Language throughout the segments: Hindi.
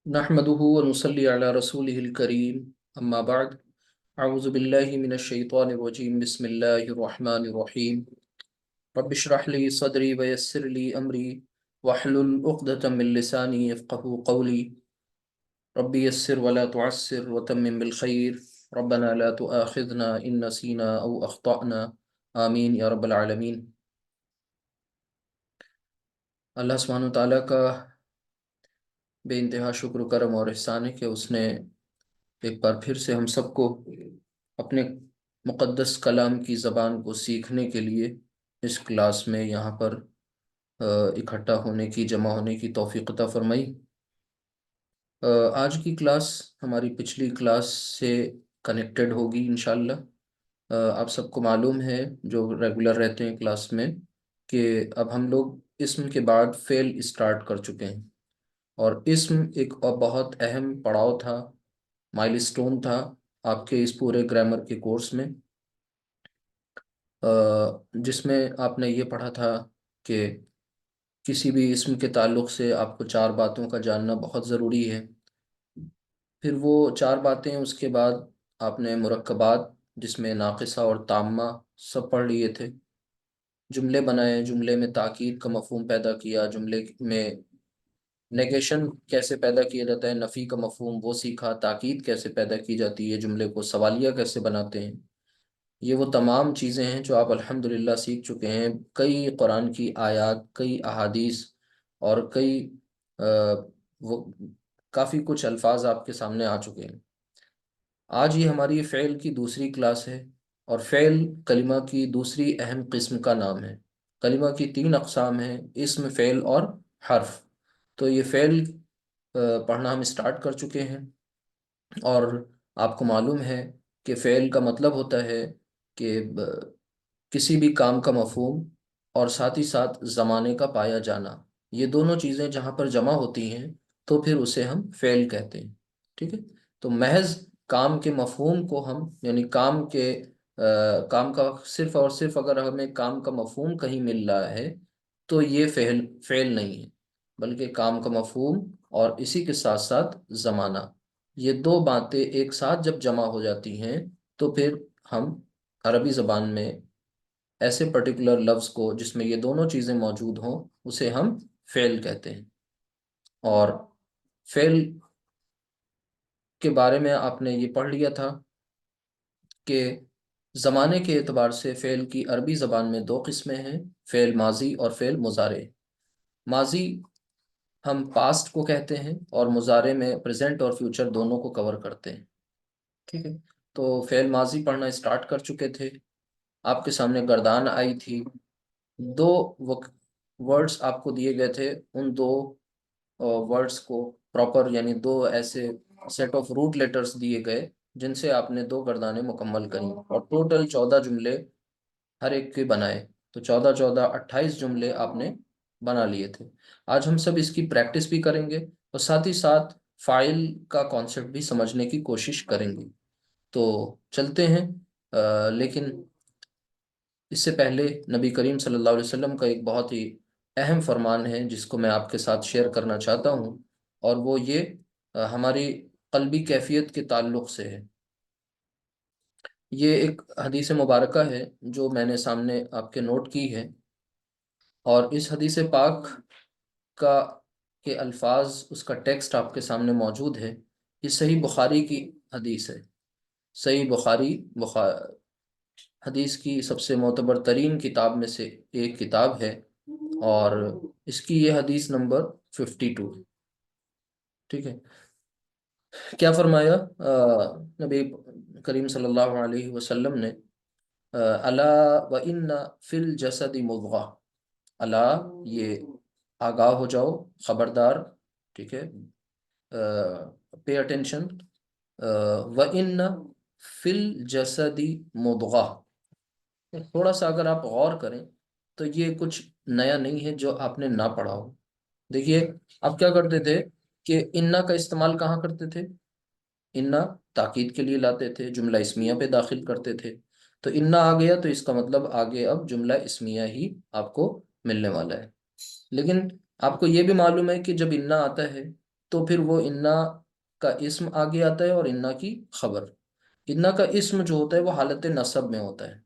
नहमदुहु व नुसल्ली अला रसूलिहिल करीम अम्मा बाद अऊज़ु बिल्लाहि मिनश शैतानिर रजीम बिस्मिल्लाहिर रहमानिर रहीम रब्बि इश्रह ली सदरी व यस्सिर ली अमरी वहलुल उक़दतम मिन लिसानी यफ़क़हू क़ौली रब्बि यस्सिर व ला तुअस्सिर व तम्मिम बिल खैर रब्बना ला तुआखिज़ना इन नसीना औ अख़्ताअना आमीन या रब्बल आलमीन। अल्लाह सुब्हानहु व तआला का बेइंतहा शुक्र करम और एहसान है कि उसने एक बार फिर से हम सबको अपने मुक़द्दस कलाम की ज़बान को सीखने के लिए इस क्लास में यहाँ पर इकट्ठा होने की, जमा होने की तौफ़ीक़ अता फ़रमाई। आज की क्लास हमारी पिछली क्लास से कनेक्टेड होगी इंशाअल्लाह। आप सबको मालूम है जो रेगुलर रहते हैं क्लास में कि अब हम लोग इस्म के बाद फ़ेल स्टार्ट कर चुके हैं, और इस्म एक और बहुत अहम पड़ाव था, माइलस्टोन था आपके इस पूरे ग्रामर के कोर्स में, जिसमें आपने ये पढ़ा था कि किसी भी इस्म के ताल्लुक़ से आपको चार बातों का जानना बहुत ज़रूरी है। फिर वो चार बातें, उसके बाद आपने मुरक्कबात जिसमें नाक़िसा और ताम्मा सब पढ़ लिए थे। जुमले बनाए, जुमले में ताकीद का मफ़हूम पैदा किया, जुमले में नेगेशन कैसे पैदा किया जाता है, नफ़ी का मफ़हूम वो सीखा, ताकीद कैसे पैदा की जाती है, जुमले को सवालिया कैसे बनाते हैं। ये वो तमाम चीज़ें हैं जो आप अल्हम्दुलिल्लाह सीख चुके हैं। कई कुरान की आयत, कई अहादीस और कई वो काफ़ी कुछ अल्फाज आपके सामने आ चुके हैं। आज ये हमारी फ़ेल की दूसरी क्लास है, और फ़ेल कलिमा की दूसरी अहम किस्म का नाम है। कलिमा की तीन अक़साम हैं, इस्म, फ़ेल और हर्फ। तो ये फ़ेल पढ़ना हम स्टार्ट कर चुके हैं, और आपको मालूम है कि फ़ेल का मतलब होता है कि किसी भी काम का मफ़हूम और साथ ही साथ ज़माने का पाया जाना। ये दोनों चीज़ें जहाँ पर जमा होती हैं तो फिर उसे हम फ़ेल कहते हैं। ठीक है। तो महज काम के मफ़हूम को हम, यानी काम का सिर्फ़ और सिर्फ अगर हमें काम का मफ़हूम कहीं मिल रहा है तो ये फ़ेल फ़ेल नहीं है, बल्कि काम का मफ़हूम और इसी के साथ साथ ज़माना, ये दो बातें एक साथ जब जमा हो जाती हैं तो फिर हम अरबी ज़बान में ऐसे पर्टिकुलर लफ्ज़ को जिसमें ये दोनों चीज़ें मौजूद हों उसे हम फ़ेल कहते हैं। और फ़ेल के बारे में आपने ये पढ़ लिया था कि ज़माने के एतबार से फ़ेल की अरबी ज़बान में दो किस्में हैं, फ़ेल माजी और फ़ेल मुज़ारे। माजी हम पास्ट को कहते हैं, और मुज़ारे में प्रेजेंट और फ्यूचर दोनों को कवर करते हैं। ठीक है। तो फ़ेल माजी पढ़ना स्टार्ट कर चुके थे। आपके सामने गर्दान आई थी, दो वर्ड्स आपको दिए गए थे, उन दो वर्ड्स को प्रॉपर, यानी दो ऐसे सेट ऑफ रूट लेटर्स दिए गए जिनसे आपने दो गर्दानें मुकम्मल करी, और टोटल 14 जुमले हर एक के बनाए। तो 14 14 28 जुमले आपने बना लिए थे। आज हम सब इसकी प्रैक्टिस भी करेंगे और साथ ही साथ फाइल का कॉन्सेप्ट भी समझने की कोशिश करेंगे। तो चलते हैं। लेकिन इससे पहले नबी करीम सल्लल्लाहु अलैहि वसल्लम का एक बहुत ही अहम फरमान है जिसको मैं आपके साथ शेयर करना चाहता हूँ, और वो ये हमारी कल्बी कैफियत के ताल्लुक़ से है। ये एक हदीस मुबारका है जो मैंने सामने आपके नोट की है, और इस हदीस पाक का के अल्फाज, उसका टेक्स्ट आपके सामने मौजूद है। ये सही बुखारी की हदीस है। सही बुखारी हदीस की सबसे मोतबर तरीन किताब में से एक किताब है, और इसकी ये हदीस नंबर 52। ठीक है। क्या फरमाया नबी करीम सल्लल्लाहु अलैहि वसल्लम ने, अला व इन्ना फिल जसदी मुद्गा। अला, ये आगाह हो जाओ, खबरदार। ठीक है। Pay attention. व इन्ना फिल जसदी मुद्गा। थोड़ा सा अगर आप गौर करें तो ये कुछ नया नहीं है जो आपने ना पढ़ा हो। देखिए, आप क्या करते थे कि इन्ना का इस्तेमाल कहाँ करते थे? इन्ना ताकीद के लिए लाते थे, जुमला इस्मिया पे दाखिल करते थे। तो इन्ना आ गया तो इसका मतलब आगे अब जुमला इस्मिया ही आपको मिलने वाला है। लेकिन आपको ये भी मालूम है कि जब इन्ना आता है तो फिर वो इन्ना का इस्म आगे आता है और इन्ना की खबर। इन्ना का इस्म जो होता है वो हालत नसब में होता है,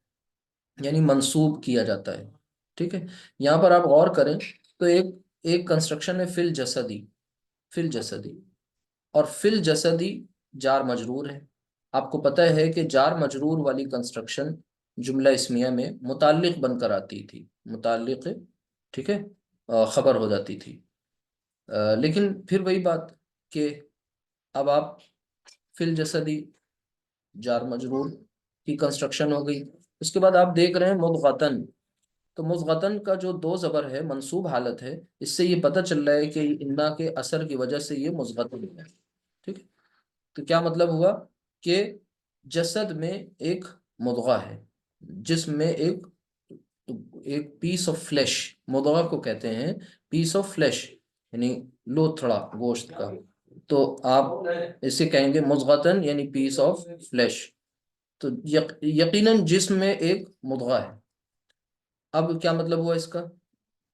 यानी मंसूब किया जाता है। ठीक है। यहाँ पर आप गौर करें तो एक एक कंस्ट्रक्शन है फिल जसदी। फिल जसदी और फिल जसदी जार मजरूर है। आपको पता है कि जार मजरूर वाली कंस्ट्रक्शन जुमला इस्मिया में मुताल्लिक बनकर आती थी, मुताल्लिक। ठीक है। खबर हो जाती थी। लेकिन फिर वही बात कि अब आप फिल जसदी जार मजरूर की कंस्ट्रक्शन हो गई। उसके बाद आप देख रहे हैं मुद्गतन। तो मुद्गतन का जो दो जबर है, मंसूब हालत है, इससे ये पता चल रहा है कि इन्ना के असर की वजह से ये मुद्गतन है। ठीक है। तो क्या मतलब हुआ कि जसद में एक मुद्गा है, जिसमें एक एक पीस ऑफ फ्लैश, मुद्गा को कहते हैं पीस ऑफ फ्लैश, यानी लोथड़ा गोश्त का। तो आप इसे कहेंगे मुद्गतन यानी पीस ऑफ फ्लैश। तो यकीनन जिस्म में एक मुद्गा है। अब क्या मतलब हुआ इसका?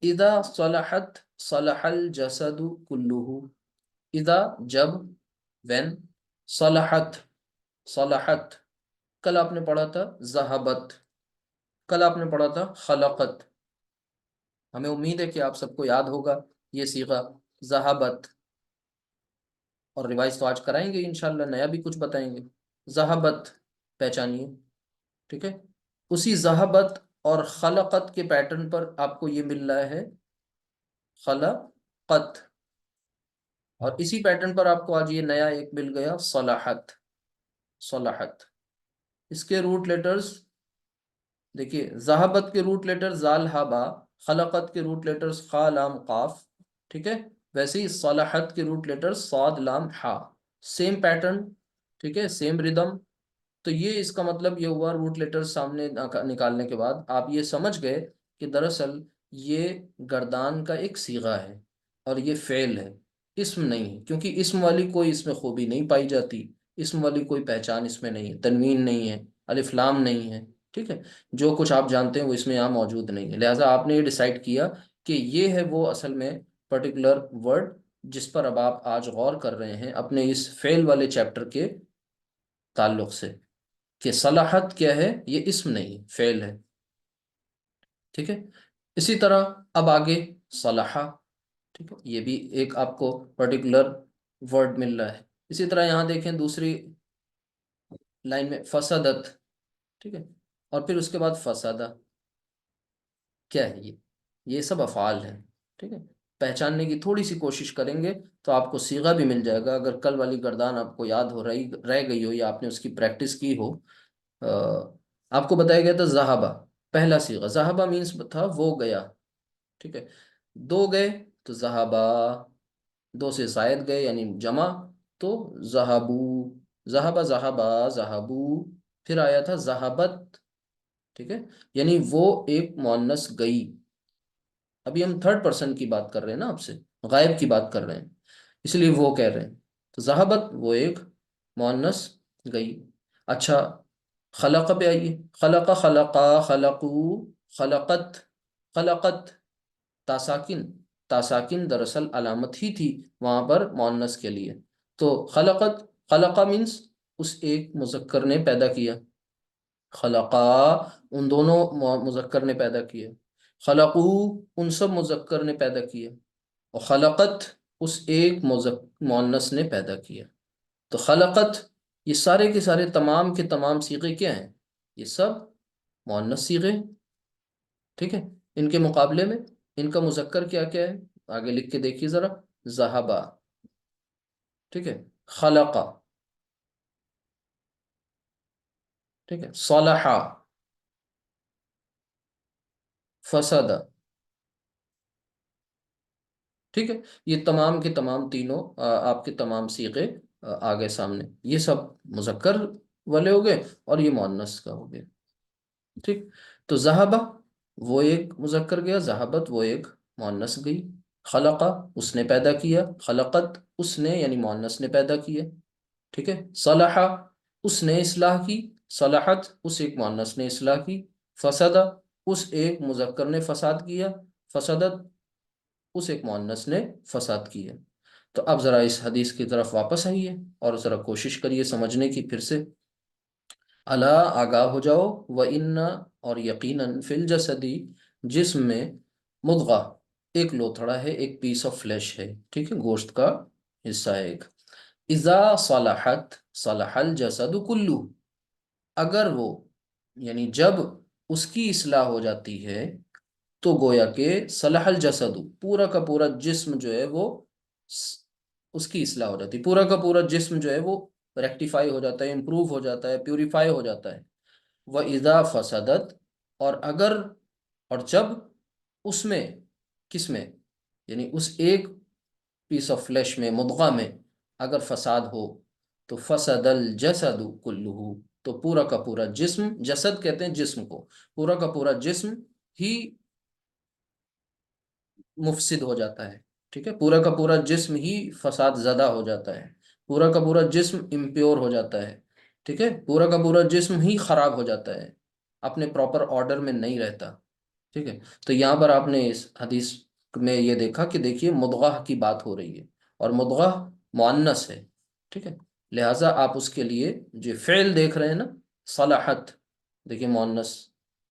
इदा सलाहत सलाहल जसदु कुल्लुहु। इदा जब, व्हेन, सलाहत सलाहत, कल आपने पढ़ा था जहाबत, कल आपने पढ़ा था खलकत। हमें उम्मीद है कि आप सबको याद होगा ये सीगा जहाबत। और रिवाइज तो आज कराएंगे इंशाल्लाह, नया भी कुछ बताएंगे। जहाबत पहचानिए। ठीक है। उसी जहाबत और खलकत के पैटर्न पर आपको ये मिल रहा है खलकत। और इसी पैटर्न पर आपको आज ये नया एक मिल गया सलाहत। सलाहत। इसके रूट लेटर्स देखिए, जहाबत के रूट लेटर जाल हाबा, खलकत के रूट लेटर्स खा लाम काफ। ठीक है। वैसे ही सलाहत के रूट लेटर्स साद लाम हा। Same pattern. ठीक है, सेम रिदम। तो ये इसका मतलब ये हुआ, रूट लेटर सामने निकालने के बाद आप ये समझ गए कि दरअसल ये गर्दान का एक सीगा है और ये फेल है, इसम नहीं है। क्योंकि इसम वाली कोई इसमें खूबी नहीं पाई जाती, इसम वाली कोई पहचान इसमें नहीं है, तनवीन नहीं है, अलिफ लाम नहीं है। ठीक है। जो कुछ आप जानते हैं वो इसमें यहाँ मौजूद नहीं है, लिहाजा आपने ये डिसाइड किया कि ये है वो असल में पर्टिकुलर वर्ड जिस पर अब आप आज गौर कर रहे हैं अपने इस फेल वाले चैप्टर के ताल्लुक से, कि सलाहत क्या है, ये इस्म नहीं फेल है। ठीक है। इसी तरह अब आगे सलाहा। ठीक है, ये भी एक आपको पर्टिकुलर वर्ड मिल रहा है। इसी तरह यहाँ देखें दूसरी लाइन में फसदत। ठीक है। और फिर उसके बाद फसादा। क्या है ये सब अफ़ाल हैं। ठीक है। पहचानने की थोड़ी सी कोशिश करेंगे तो आपको सीगा भी मिल जाएगा। अगर कल वाली गर्दान आपको याद हो रही रह गई हो या आपने उसकी प्रैक्टिस की हो। अ, आपको बताया गया था जहाबा, पहला सीगा जहाबा मीन्स था वो गया। ठीक है। दो गए तो जहाबा, दो से शायद गए यानी जमा, तो जहाबू। जहाबा जहाबा जहाबू। फिर आया था जहाबत। ठीक है। यानी वो एक मुअन्नस गई। अभी हम थर्ड पर्सन की बात कर रहे हैं ना, आपसे गायब की बात कर रहे हैं, इसलिए वो कह रहे हैं। तो जहाबत वो एक मुअन्नस गई। अच्छा, खलक पे आइए। खलका खलका खलकू खलकत खलकत। तासाकिन, तासाकिन दरअसल अलामत ही थी वहां पर मुअन्नस के लिए। तो खलकत, खलका मीन्स उस एक मुजक्कर ने पैदा किया। खलका उन दोनों मुजक्कर ने पैदा किए। खलकू उन सब मुजक्कर ने पैदा किए। और खलकत उस एक मुअन्नस ने पैदा किया। तो खलकत, ये सारे के सारे तमाम के तमाम सीगे क्या हैं? ये सब मुअन्नस सीगे। ठीक है। इनके मुकाबले में इनका मुजक्कर क्या क्या है, आगे लिख के देखिए जरा। जहाबा। ठीक है। खलका। ठीक है। सलहा। फसदा। ठीक है। ये तमाम के तमाम तीनों आपके तमाम सीगे आ गए सामने। ये सब मुजक्कर वाले हो गए और ये मुअन्नस का हो गया। ठीक। तो जहाबा वो एक मुजक्कर गया, जहाबत वो एक मुअन्नस गई। खलका उसने पैदा किया, खलकत उसने यानी मुअन्नस ने पैदा किया। ठीक है। सलहा उसने इस्लाह की, सलाहत उस एक मुअन्नस ने इस्लाह की। फसदा उस एक मुजक्कर ने फसाद किया, फसदत उस एक मुअन्नस ने फसाद किया। तो अब ज़रा इस हदीस की तरफ वापस आइए और ज़रा कोशिश करिए समझने की फिर से। अला, आगाह हो जाओ, व इन्ना, और यकीनन, फिल जसदी, जिस्म में, मुद्गा, एक लोथड़ा है, एक पीस ऑफ फ्लेश है, ठीक है, गोश्त का हिस्सा है एक। इज़ा सलाहत सलाहल जसदु कुल्लू, अगर वो, यानी जब उसकी इस्लाह हो जाती है, तो गोया के सलाहल जसदु, पूरा का पूरा जिस्म जो है वो उसकी इस्लाह हो जाती है, पूरा का पूरा जिस्म जो है वो रेक्टिफाई हो जाता है, इम्प्रूव हो जाता है, प्यूरिफाई हो जाता है। व इज़ा फसदत, और अगर, और जब उसमें, किसमें, यानी उस एक पीस ऑफ फ्लेश में, मुद्गा में, अगर फसाद हो, तो फसदल जसदु कुल्लुहु, तो पूरा का पूरा जिस्म, जसद कहते हैं जिस्म को, पूरा का पूरा जिस्म ही मुफसिद हो जाता है। ठीक है, पूरा का पूरा जिस्म ही फसाद ज़दा हो जाता है, पूरा का पूरा जिस्म इम्प्योर हो जाता है। ठीक है, पूरा का पूरा जिस्म ही खराब हो जाता है, अपने प्रॉपर ऑर्डर में नहीं रहता। ठीक है, तो यहाँ पर आपने इस हदीस में ये देखा कि देखिए मुद्गाह की बात हो रही है, और मुद्गाह मुअन्नस है। ठीक है, लिहाजा आप उसके लिए जो फ़ेल देख रहे हैं ना, सलाहत, देखिए मुअन्नस।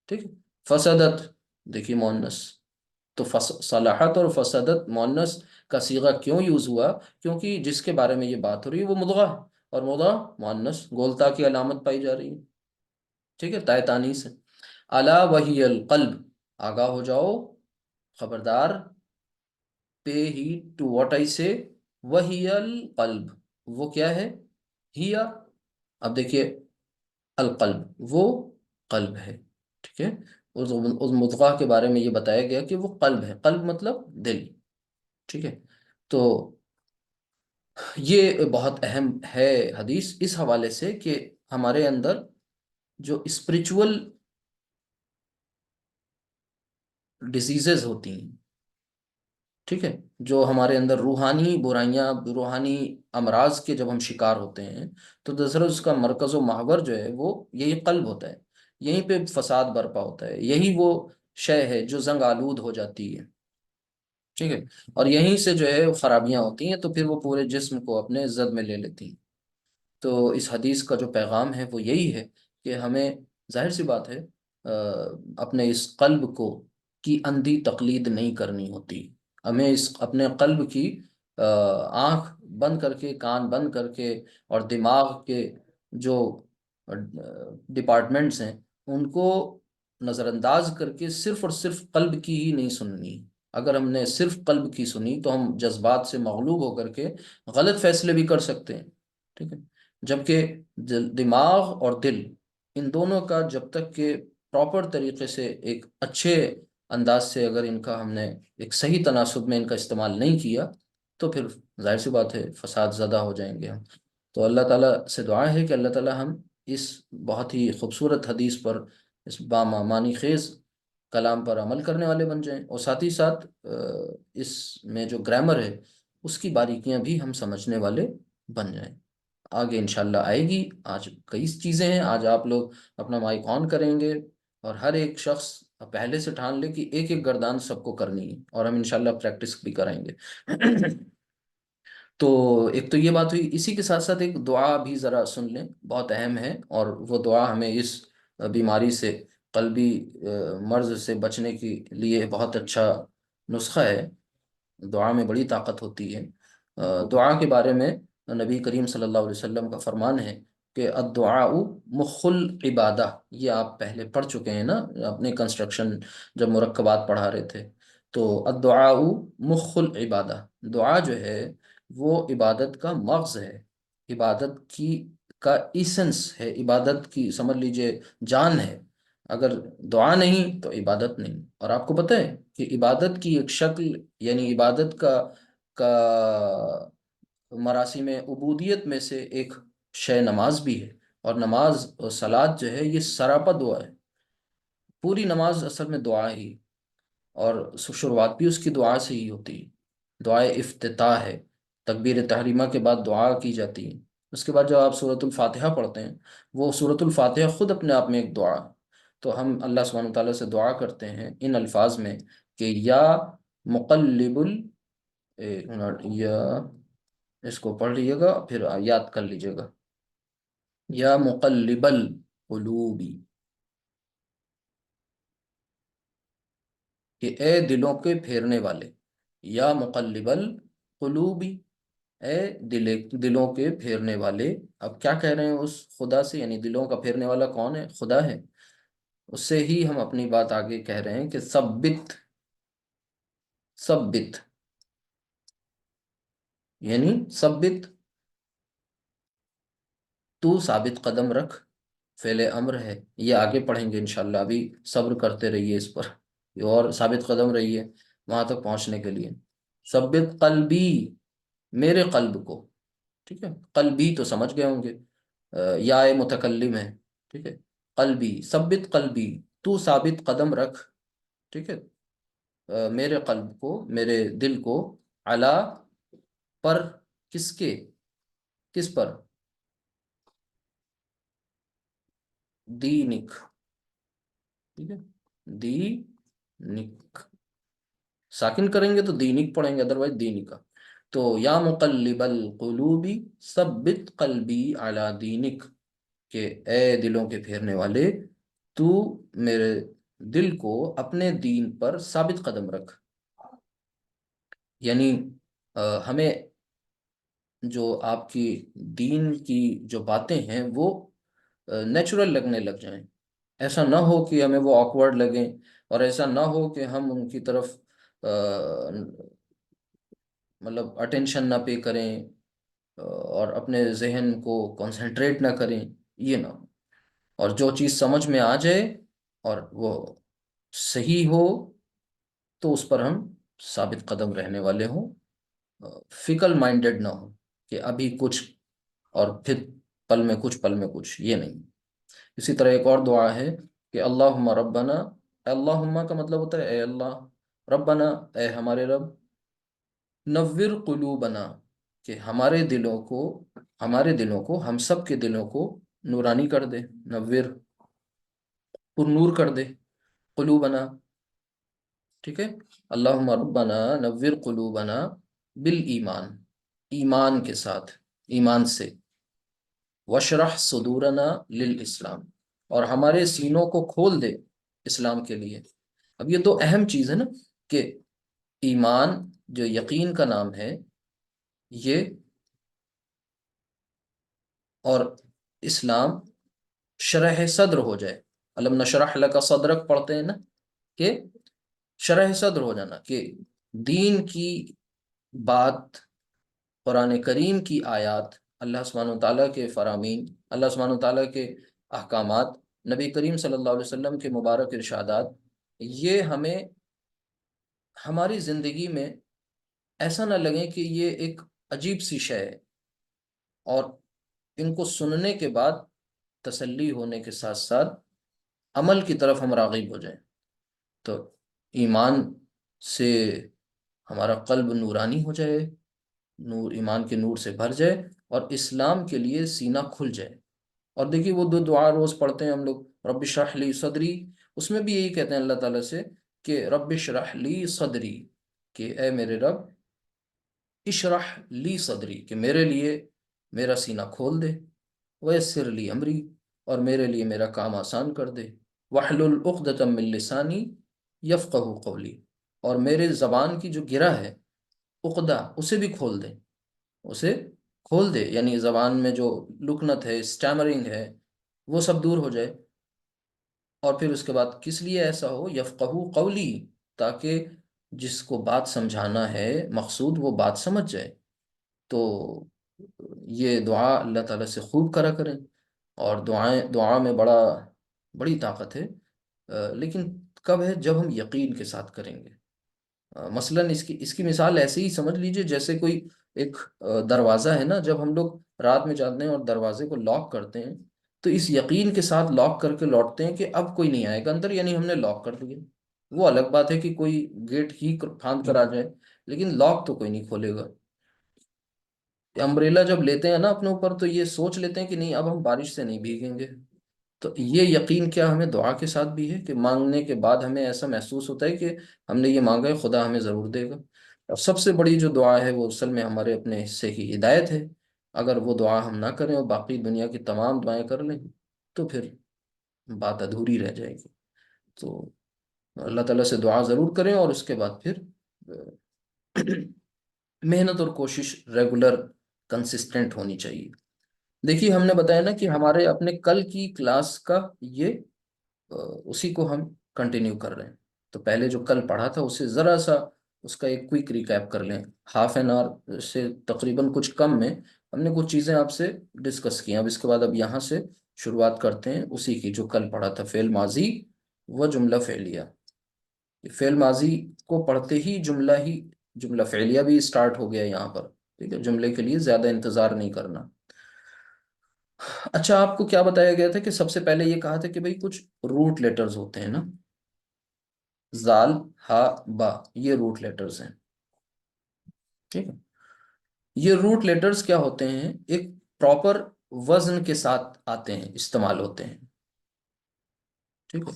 ठीक है, फसदत, देखिए मुअन्नस। तो सलाहत और फसदत मुअन्नस का सीगा क्यों यूज हुआ? क्योंकि जिसके बारे में ये बात हो रही है वो मुद्गा है, और मुद्गा मुअन्नस, गोलता की अलामत पाई जा रही है। ठीक है, तायतानी से। अला वही अल कल्ब, आगाह हो जाओ, खबरदार, पे ही टू व्हाट आई से, वही अल कल्ब, वो क्या है? हिया, अब देखिए, अल कल्ब, वो कल्ब है। ठीक है, उस मुद्गा के बारे में ये बताया गया कि वो कल्ब है, कल्ब मतलब दिल। ठीक है, तो ये बहुत अहम है हदीस इस हवाले से कि हमारे अंदर जो स्पिरिचुअल डिजीजेज होती हैं, ठीक है, जो हमारे अंदर रूहानी बुराइयां, रूहानी अमराज के जब हम शिकार होते हैं, तो दरअसल उसका मरकज़ व महवर जो है वो यही कल्ब होता है। यहीं पे फसाद बर्पा होता है, यही वो शय है जो जंग आलूद हो जाती है। ठीक है, और यहीं से जो है खराबियां होती हैं, तो फिर वो पूरे जिस्म को अपने जद में ले लेती हैं। तो इस हदीस का जो पैगाम है वो यही है कि हमें, जाहिर सी बात है, अपने इस कल्ब को की अंधी तकलीद नहीं करनी होती। हमें इस अपने कल्ब की आंख बंद करके, कान बंद करके, और दिमाग के जो डिपार्टमेंट्स हैं उनको नज़रअंदाज करके सिर्फ और सिर्फ कल्ब की ही नहीं सुननी। अगर हमने सिर्फ कल्ब की सुनी तो हम जज्बात से मगलूब होकर के गलत फैसले भी कर सकते हैं। ठीक है, जबकि दिमाग और दिल, इन दोनों का जब तक के प्रॉपर तरीके से, एक अच्छे अंदाज से, अगर इनका हमने एक सही तनासुब में इनका इस्तेमाल नहीं किया, तो फिर जाहिर सी बात है फसाद ज़दा हो जाएंगे हम। तो अल्लाह ताला से दुआ है कि अल्लाह ताला हम इस बहुत ही खूबसूरत हदीस पर, इस बामानी खेज कलाम पर अमल करने वाले बन जाएं, और साथ ही साथ इसमें जो ग्रामर है उसकी बारीकियां भी हम समझने वाले बन जाएं। आगे इंशाल्लाह आएगी। आज कई चीज़ें हैं, आज आप लोग अपना माइक ऑन करेंगे, और हर एक शख्स पहले से ठान ले कि एक एक गर्दान सबको करनी है, और हम इंशाल्लाह प्रैक्टिस भी कराएंगे। तो एक तो ये बात हुई, इसी के साथ साथ एक दुआ भी ज़रा सुन लें, बहुत अहम है, और वो दुआ हमें इस बीमारी से, कल्बी मर्ज से बचने के लिए बहुत अच्छा नुस्खा है। दुआ में बड़ी ताकत होती है। दुआ के बारे में नबी करीम सल्लल्लाहु अलैहि वसल्लम का फरमान है कि अद्दुआउ मुखुल इबादा, ये आप पहले पढ़ चुके हैं ना अपने कंस्ट्रक्शन, जब मुरक्कबात पढ़ा रहे थे। तो अद्दुआउ मुखुल इबादा, दुआ जो है वो इबादत का मग़ज़ है, इबादत की का इसेंस है, इबादत की समझ लीजिए जान है। अगर दुआ नहीं तो इबादत नहीं। और आपको पता है कि इबादत की एक शक्ल, यानी इबादत का मरासिम उबूदियत में से एक शय नमाज भी है। और नमाज और सलात जो है ये सरापा दुआ है, पूरी नमाज असल में दुआ ही, और शुरुआत भी उसकी दुआ से ही होती है। दुआ इफ्तिताह है, तकबीर तहरीमा के बाद दुआ की जाती है। उसके बाद जब आप सूरतुल फातिहा पढ़ते हैं, वो सूरतुल फातिहा खुद अपने आप में एक दुआ है। तो हम अल्लाह सुब्हानहू व तआला से दुआ करते हैं इन अल्फाज में कि या मुक़ल्लिबुल, एक मिनट, या इसको पढ़ लीजिएगा फिर याद कर लीजिएगा। या मुक़ल्लिबल क़ुलूबी, कि ए दिलों के फेरने वाले। या मुक़ल्लिबल क़ुलूबी, ए दिलों के फेरने वाले। अब क्या कह रहे हैं उस खुदा से, यानी दिलों का फेरने वाला कौन है? खुदा है। उससे ही हम अपनी बात आगे कह रहे हैं कि सब्बित, सब्बित, यानी सब्बित, तू साबित कदम रख, फेले अम्र है। ये आगे पढ़ेंगे इंशाल्लाह, अभी सब्र करते रहिए इस पर। ये और साबित कदम रहिए वहां तक पहुंचने के लिए। सब्बित कल्बी, मेरे कल्ब को। ठीक है, कल्बी तो समझ गए होंगे, या मुतकल्लिम है। ठीक है, कल्बी, सब्बित कल्बी, तू साबित कदम रख। ठीक है, मेरे कल्ब को, मेरे दिल को, अला, पर, किसके, किस पर? दीनिक। ठीक है, दीनिक, साकिन करेंगे तो दीनिक पढ़ेंगे, अदरवाइज दीनिका। तो या मुकल्लिबल कुलूबी सब्बित कल्बी अला दीनिक, के ए दिलों के फेरने वाले, तू मेरे दिल को अपने दीन पर साबित कदम रख। यानी हमें जो आपकी दीन की जो बातें हैं वो नेचुरल लगने लग जाएं। ऐसा ना हो कि हमें वो ऑकवर्ड लगें, और ऐसा ना हो कि हम उनकी तरफ मतलब अटेंशन ना पे करें, और अपने जहन को कंसंट्रेट ना करें, ये ना हो। और जो चीज़ समझ में आ जाए और वो सही हो, तो उस पर हम साबित कदम रहने वाले हों, फिकल माइंडेड ना हो कि अभी कुछ और फिर पल में कुछ, पल में कुछ, ये नहीं। इसी तरह एक और दुआ है कि अल्लाहुम्मा रब्बना, अल्लाहुम्मा का मतलब होता है ए अल्लाह, रब्बना, ए हमारे रब, नव्विर कुलूबना, कि हमारे दिलों को, हम सब के दिलों को नूरानी कर दे। नव्विर, पुरनूर कर दे, कुलूबना। ठीक है, अल्लाहुम्मा रब्बना नव्विर कुलूबना बिल ईमान, ईमान के साथ, ईमान से, वशरह सुदूरना लिल इस्लाम, और हमारे सीनों को खोल दे इस्लाम के लिए। अब ये दो अहम चीज है ना, कि ईमान जो यकीन का नाम है ये, और इस्लाम शरह सद्र हो जाए। अलम नशरह लका सदरक पढ़ते हैं ना, कि शरह सद्र हो जाना, कि दीन की बात, कुरान करीम की आयत, अल्लाह सुब्हानहू तआला के फरामीन, अल्लाह सुब्हानहू तआला के अहकामात, नबी करीम सल्लल्लाहु अलैहि वसल्लम के मुबारक इरशादात, ये हमें हमारी ज़िंदगी में ऐसा ना लगे कि ये एक अजीब सी शय है, और इनको सुनने के बाद तसल्ली होने के साथ साथ अमल की तरफ हम राग़िब हो जाएं। तो ईमान से हमारा कल्ब नूरानी हो जाए, नूर, ईमान के नूर से भर जाए, और इस्लाम के लिए सीना खुल जाए। और देखिए वो दो दुआ रोज पढ़ते हैं हम लोग, रब्बि इश्रह ली सदरी, उसमें भी यही कहते हैं अल्लाह ताला से कि रब्बि इश्रह ली सदरी, कि ए मेरे रब, इशरह ली सदरी, कि मेरे लिए मेरा सीना खोल दे, वयस्सिर ली अमरी, और मेरे लिए मेरा काम आसान कर दे, वहलुल उक़दतम मिन लिसानी यफ़क़हू क़ौली, और मेरे ज़बान की जो गिरा है, उक़दा, उसे भी खोल दे, उसे खोल दे, यानी ज़बान में जो लुकनत है, स्टैमरिंग है, वो सब दूर हो जाए। और फिर उसके बाद किस लिए ऐसा हो? यफ़क़हू क़ौली, ताकि जिसको बात समझाना है मकसूद, वो बात समझ जाए। तो ये दुआ अल्लाह ताला से खूब करा करें। और दुआ में बड़ी ताकत है, लेकिन कब है? जब हम यकीन के साथ करेंगे। मसलन इसकी इसकी मिसाल ऐसे ही समझ लीजिए, जैसे कोई एक दरवाज़ा है ना, जब हम लोग रात में जाते हैं और दरवाजे को लॉक करते हैं, तो इस यकीन के साथ लॉक करके लौटते हैं कि अब कोई नहीं आएगा अंदर, यानी हमने लॉक कर दिया। वो अलग बात है कि कोई गेट ही फांद कर आ जाए, लेकिन लॉक तो कोई नहीं खोलेगा। अम्ब्रेला जब लेते हैं ना अपने ऊपर, तो ये सोच लेते हैं कि नहीं, अब हम बारिश से नहीं भीगेंगे। तो ये यकीन क्या हमें दुआ के साथ भी है, कि मांगने के बाद हमें ऐसा महसूस होता है कि हमने ये मांगा है, खुदा हमें ज़रूर देगा। और सबसे बड़ी जो दुआ है वो असल में हमारे अपने हिस्से की हिदायत है। अगर वो दुआ हम ना करें और बाकी दुनिया की तमाम दुआएं कर लें, तो फिर बात अधूरी रह जाएगी। तो अल्लाह ताला से दुआ ज़रूर करें, और उसके बाद फिर मेहनत और कोशिश रेगुलर कंसिस्टेंट होनी चाहिए। देखिए, हमने बताया ना कि हमारे अपने कल की क्लास का ये उसी को हम कंटिन्यू कर रहे हैं। तो पहले जो कल पढ़ा था उससे ज़रा सा उसका एक क्विक रिकैप कर लें। हाफ एन आवर से तकरीबन कुछ कम में हमने कुछ चीज़ें आपसे डिस्कस की। अब इसके बाद अब यहाँ से शुरुआत करते हैं उसी की जो कल पढ़ा था, फेल माजी व जुमला फ़ेलिया। फेल माजी को पढ़ते ही जुमला फ़ेलिया भी स्टार्ट हो गया यहाँ पर। ठीक है, जुमले के लिए ज़्यादा इंतज़ार नहीं करना। अच्छा, आपको क्या बताया गया था कि सबसे पहले ये कहा था कि भाई कुछ रूट लेटर्स होते हैं ना, जाल, हा, बा, ये रूट लेटर्स हैं। ठीक है, ये रूट लेटर्स क्या होते हैं, एक प्रॉपर वजन के साथ आते हैं, इस्तेमाल होते हैं। ठीक है,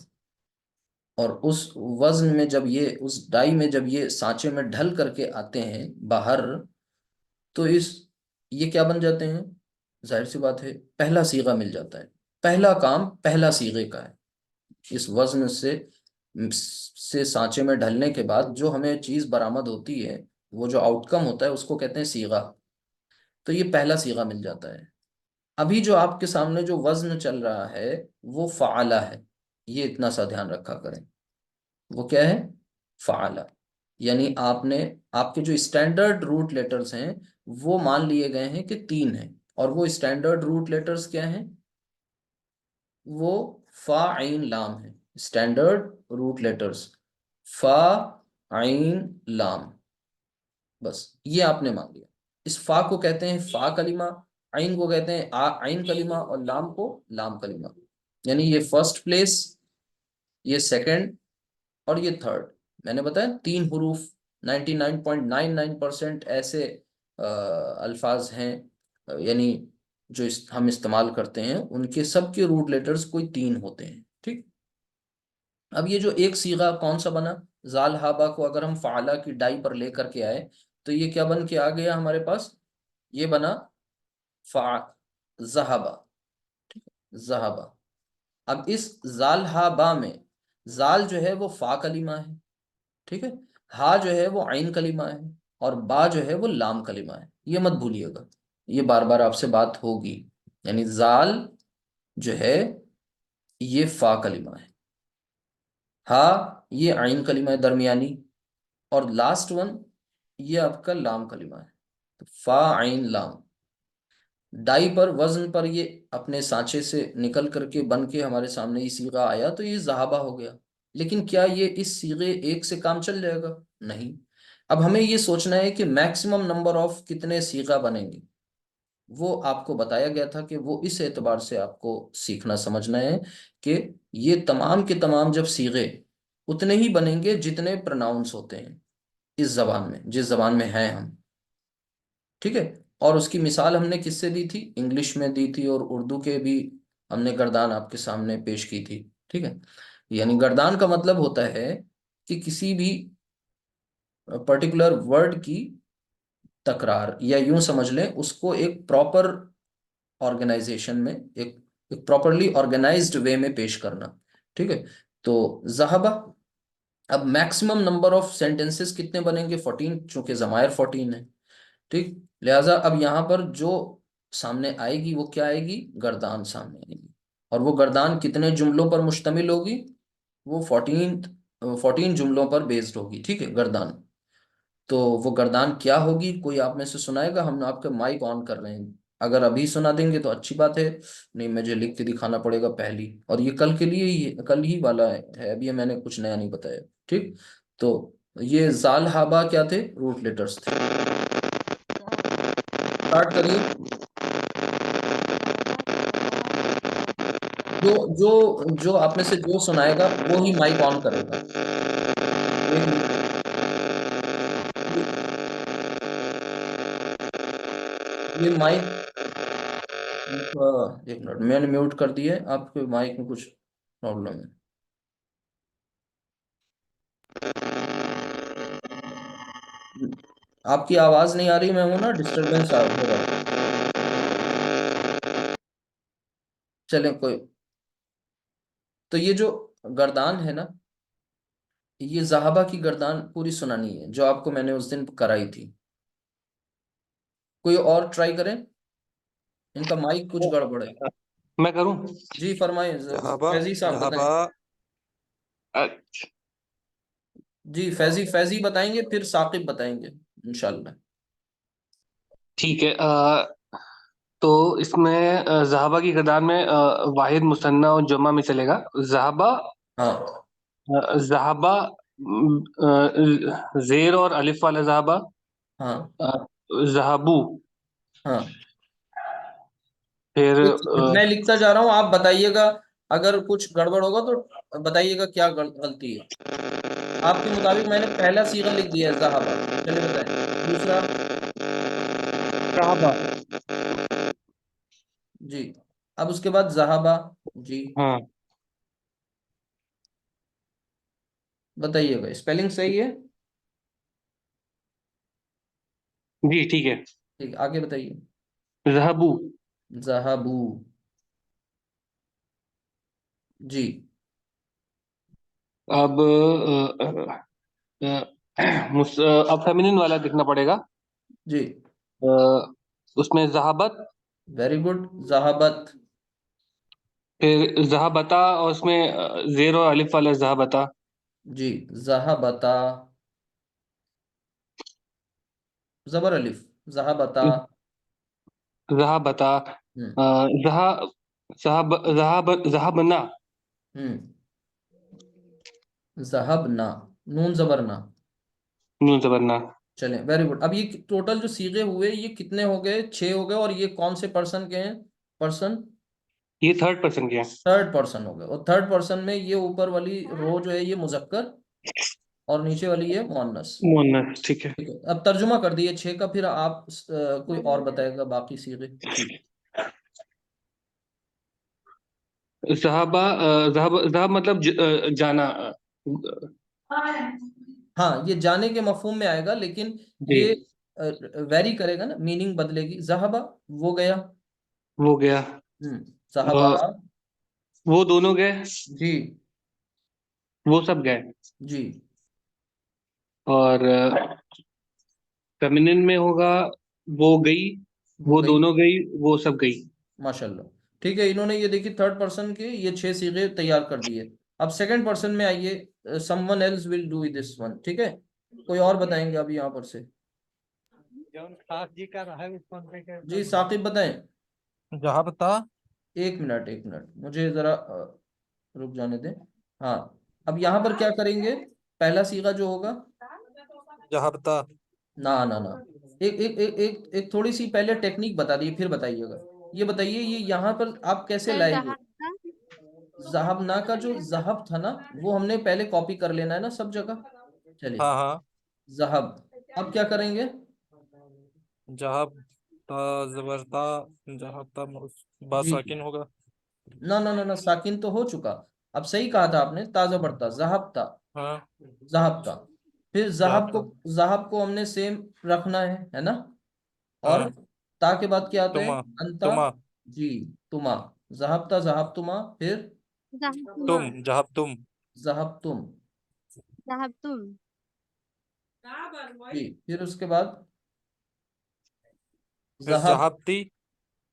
और उस वजन में जब ये उस डाई में जब ये सांचे में ढल करके आते हैं बाहर, तो इस ये क्या बन जाते हैं, जाहिर सी बात है पहला सीगा मिल जाता है। पहला काम पहला सीगे का है। इस वजन से सांचे में ढलने के बाद जो हमें चीज बरामद होती है, वो जो आउटकम होता है उसको कहते हैं सीगा। तो ये पहला सीगा मिल जाता है। अभी जो आपके सामने जो वजन चल रहा है वो फ़ाला है। ये इतना सा ध्यान रखा करें, वो क्या है, फ़ाला। यानी आपने आपके जो स्टैंडर्ड रूट लेटर्स हैं वो मान लिए गए हैं कि तीन हैं। और वो स्टैंडर्ड रूट लेटर्स क्या हैं, वो फा आइन लाम है। स्टैंडर्ड रूट लेटर्स फा आइन लाम, बस ये आपने मान लिया। इस फा को कहते हैं फा कलिमा, आइन को कहते हैं आइन कलिमा, और लाम को लाम कलिमा। यानी ये फर्स्ट प्लेस, ये सेकंड, और ये थर्ड। मैंने बताया तीन हरूफ, 99.99% ऐसे अल्फाज हैं, यानी जो हम इस्तेमाल करते हैं उनके सबके रूट लेटर्स कोई तीन होते हैं। ठीक, अब ये जो एक सीगा कौन सा बना, जाल हाबा को अगर हम फाला की डाई पर लेकर के आए, तो ये क्या बन के आ गया हमारे पास, ये बना फा जहाबा। जहाबा। अब इस जाल हाबा में जाल जो है वो फा कलिमा है। ठीक है, हा जो है वो आइन कलिमा है, और बा जो है वो लाम कलिमा है। ये मत भूलिएगा, ये बार बार आपसे बात होगी। यानी जाल जो है ये फा कलिमा है, हा ये आइन कलिमा है दरमियानी, और लास्ट वन ये आपका लाम कलिमा है। तो फा आइन लाम, डाई पर वजन पर ये अपने सांचे से निकल करके बन के हमारे सामने ये सीगा आया, तो ये जहाबा हो गया। लेकिन क्या ये इस सीगे एक से काम चल जाएगा, नहीं। अब हमें ये सोचना है कि मैक्सिमम नंबर ऑफ कितने सीगा बनेंगे। वो आपको बताया गया था कि वो इस एतबार से आपको सीखना समझना है कि ये तमाम के तमाम जब सीगे उतने ही बनेंगे जितने प्रोनाउंस होते हैं इस जबान में, जिस जबान में हैं हम। ठीक है, और उसकी मिसाल हमने किससे दी थी, इंग्लिश में दी थी, और उर्दू के भी हमने गर्दान आपके सामने पेश की थी। ठीक है, यानी गर्दान का मतलब होता है कि किसी भी पर्टिकुलर वर्ड की तकरार, या यूं समझ लें उसको एक प्रॉपर ऑर्गेनाइजेशन में, एक प्रॉपरली ऑर्गेनाइज्ड वे में पेश करना। ठीक है, तो जहाबा। अब मैक्सिमम नंबर ऑफ सेंटेंसेस कितने बनेंगे, 14, चूंकि जमायर 14 है। ठीक, लिहाजा अब यहाँ पर जो सामने आएगी वो क्या आएगी, गर्दान सामने आएगी। और वो गर्दान कितने जुमलों पर मुश्तमिल होगी, वो 14 जुमलों पर बेस्ड होगी। ठीक है, गर्दान। तो वो गर्दान क्या होगी, कोई आप में से सुनाएगा, हम आपके माइक ऑन कर रहे हैं। अगर अभी सुना देंगे तो अच्छी बात है, नहीं मुझे लिख के दिखाना पड़ेगा पहली, और ये कल के लिए ही, कल ही वाला है, अभी मैंने कुछ नया नहीं बताया। ठीक, तो ये जाल हाबा क्या थे, रूट लेटर्स थे। स्टार्ट करिए। जो जो जो आप में से जो सुनाएगा वो ही माइक ऑन करेगा। एक मिनट, ये ये माइक, एक मिनट, मैंने म्यूट कर दिया है, आपके माइक में कुछ प्रॉब्लम है। आपकी आवाज नहीं आ रही, मैं हूं ना, डिस्टरबेंस हो रहा है। चलें कोई। तो ये जो गर्दान है ना, ये जहाबा की गर्दान पूरी सुनानी है जो आपको मैंने उस दिन कराई थी। कोई और ट्राई करें। इनका माइक कुछ गड़बड़ है। मैं करूं? जी फरमाइए, जहाबा, फैजी साहब बताएं। जहाबा। जी फैजी फैजी बताएंगे, फिर साकिब बताएंगे इंशाल्लाह। ठीक है। तो इसमें जहाबा की गदार में वाहिद मुसन्ना और जमा में चलेगा। जहाबा, हाँ जहाबा, जेर और अलिफ वाला जहाबा। हाँ अ, जहाबू। हाँ। फिर मैं लिखता जा रहा हूँ, आप बताइएगा। अगर कुछ गड़बड़ होगा तो बताइएगा क्या गलती है। आपके मुताबिक मैंने पहला सीगा लिख दिया है, जहाबा। चलिए बताएं। दूसरा। जहाबा। जी। अब उसके बाद जहाबा। जी। हाँ बताइएगा, स्पेलिंग सही है? जी, ठीक है। ठीक, आगे बताइए। जहाबू। जहाबू। जी। अब अब फेमिनिन वाला दिखना पड़ेगा। जी। अ, उसमें जहाबत। Very good, जहाबत। फिर जहाबता, और उसमें जेर और अलिफ वाला जहाबता। जी। जहाबता। जबर अलिफ। जहाबता। जहाबता। हम्म। जहा जहाबना। हम्म। जहब ना। नून जबर ना। नून जबरना। चलें, वेरी गुड। अब ये टोटल जो सीगे हुए ये कितने हो गए? 6 हो गए। और ये कौन से पर्सन के हैं? पर्सन। ये थर्ड पर्सन के हैं। थर्ड पर्सन हो गए। और थर्ड पर्सन में ये ऊपर वाली रो जो है ये मुजक्कर, और नीचे वाली ये मुअन्नस। मुअन्नस, ठीक है। ठीक है, अब तर्जुमा कर दिए 6 का। फिर आप कोई और बताएगा बाकी सीगे। जी। जहाबा, जहाब जहाब मतलब जाना। हाँ, ये जाने के मफहूम में आएगा, लेकिन जी, ये वेरी करेगा ना, मीनिंग बदलेगी। जहाबा, वो गया। वो गया। जहाबा। अ, वो दोनों गए। जी। वो सब गए। जी। और फेमिनिन में होगा, वो गई, वो वो गई। दोनों गई, वो सब गई। माशाल्लाह। ठीक है, इन्होंने ये देखिए थर्ड पर्सन के ये 6 सीगे तैयार कर दिए। अब सेकंड पर्सन में आइए। Someone else will do this one. ठीक है, कोई और बताएंगे अभी यहाँ पर से। जौन खास जी का रहा है उस फोन पे के जी कर। साकिब बताएं। जहाँ बता। एक मिनट, एक मिनट, मुझे जरा रुक जाने दें। हाँ। अब यहाँ पर क्या करेंगे? पहला सीगा जो होगा। जहाँ बता। ना ना ना। एक थोड़ी सी पहले टेक्निक बता दी, फिर बताइएगा। ये बताइए, ये यहाँ पर आप कैसे सर लाएंगे? जहाँ था। जहाबना का जो जहब था ना, वो हमने पहले कॉपी कर लेना है ना सब जगह। चलिए। हाँ हाँ। जहब। अब क्या करेंगे? जहाँ ता, जबरता। जहाँ ता, बा जी। साकिन होगा। ना ना ना ना, साकिन तो हो चुका। अब सही कहा था आपने, ताजा बढ़ता जहब था। हाँ। जहब का। फिर जहाँ जहब को, था। जहब को हमने सेम रखना है ना? और हाँ। ता के बाद क्या आता है? तुमा। अंता। तुमा। जी। तुमा। जहब था, जहब तुमा, फिर जहाँ तुमा। तुम, जहाँ तुम। जहब तुम। जहाँ तुम। जी। फिर उसके बाद फिर जहब। जहाबती।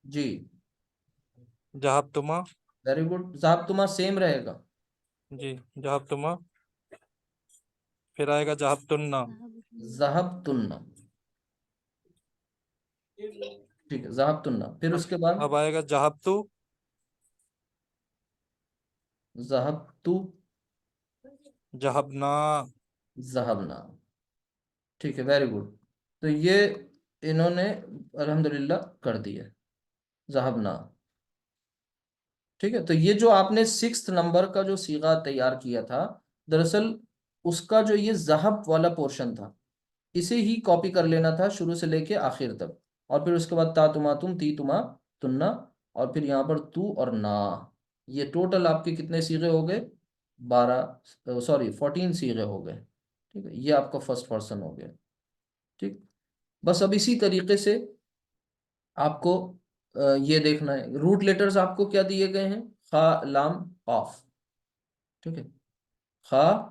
जी। जहाब तुमा। वेरी गुड, जहब तुमा सेम रहेगा। जी, जहाब तुमा। फिर आएगा जहाब तुन्ना। जहाँ तुम। जहब तुन्ना। ठीक है, जहब तुन्ना। फिर उसके बाद अब आएगा जहाब तू। जहब तू। जहाबना। जहबना। ठीक है, वेरी गुड। तो ये इन्होंने अल्हम्दुलिल्लाह कर दिया। जहबना। ठीक है, तो ये जो आपने 6th नंबर का जो सीगा तैयार किया था, दरअसल उसका जो ये जहब वाला पोर्शन था, इसे ही कॉपी कर लेना था शुरू से लेके आखिर तक। और फिर उसके बाद ता तुमा तुम, ती तुमा तुन्ना, और फिर यहाँ पर तू और ना। ये टोटल आपके कितने सीगे हो गए? 12, सॉरी 14 सीगे हो गए। ठीक है, ये आपका फर्स्ट पर्सन हो गया। ठीक। बस अब इसी तरीके से आपको ये देखना है। रूट लेटर्स आपको क्या दिए गए हैं? खा, लाम, काफ। ठीक है, खा,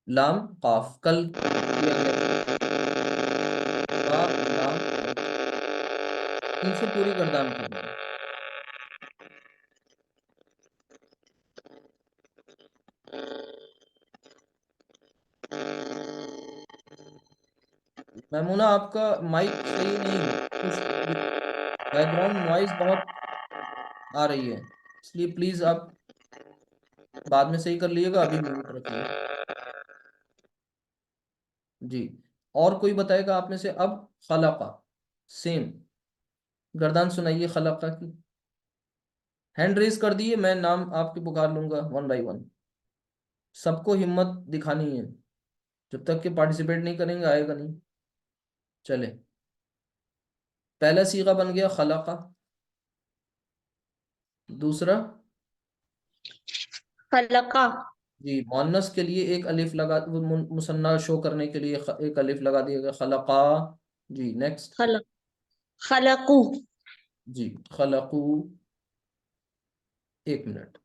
लाम, काफ कल दिया गया था। खा, लाम, काफ, इनसे पूरी गर्दान करनी है। मैमूना, आपका माइक सही नहीं है, कुछ बैकग्राउंड नॉइज बहुत आ रही है, इसलिए प्लीज आप बाद में सही कर लीजिएगा, अभी म्यूट रखिए। जी। और कोई बताएगा आप में से? अब खलका, सेम गर्दान सुनाइए खलका की। हैंड रेज कर दिए, मैं नाम आपके पुकार लूंगा वन बाय वन। सबको हिम्मत दिखानी है, जब तक कि पार्टिसिपेट नहीं करेंगे आएगा नहीं। चले, पहला सीगा बन गया खलका। दूसरा, खलका। जी, मोन्नस के लिए एक अलिफ लगा, वो मुसन्ना शो करने के लिए एक अलिफ लगा दिया गया, खलका। जी, नेक्स्ट। खलक खलकू। जी, खलकू। एक मिनट।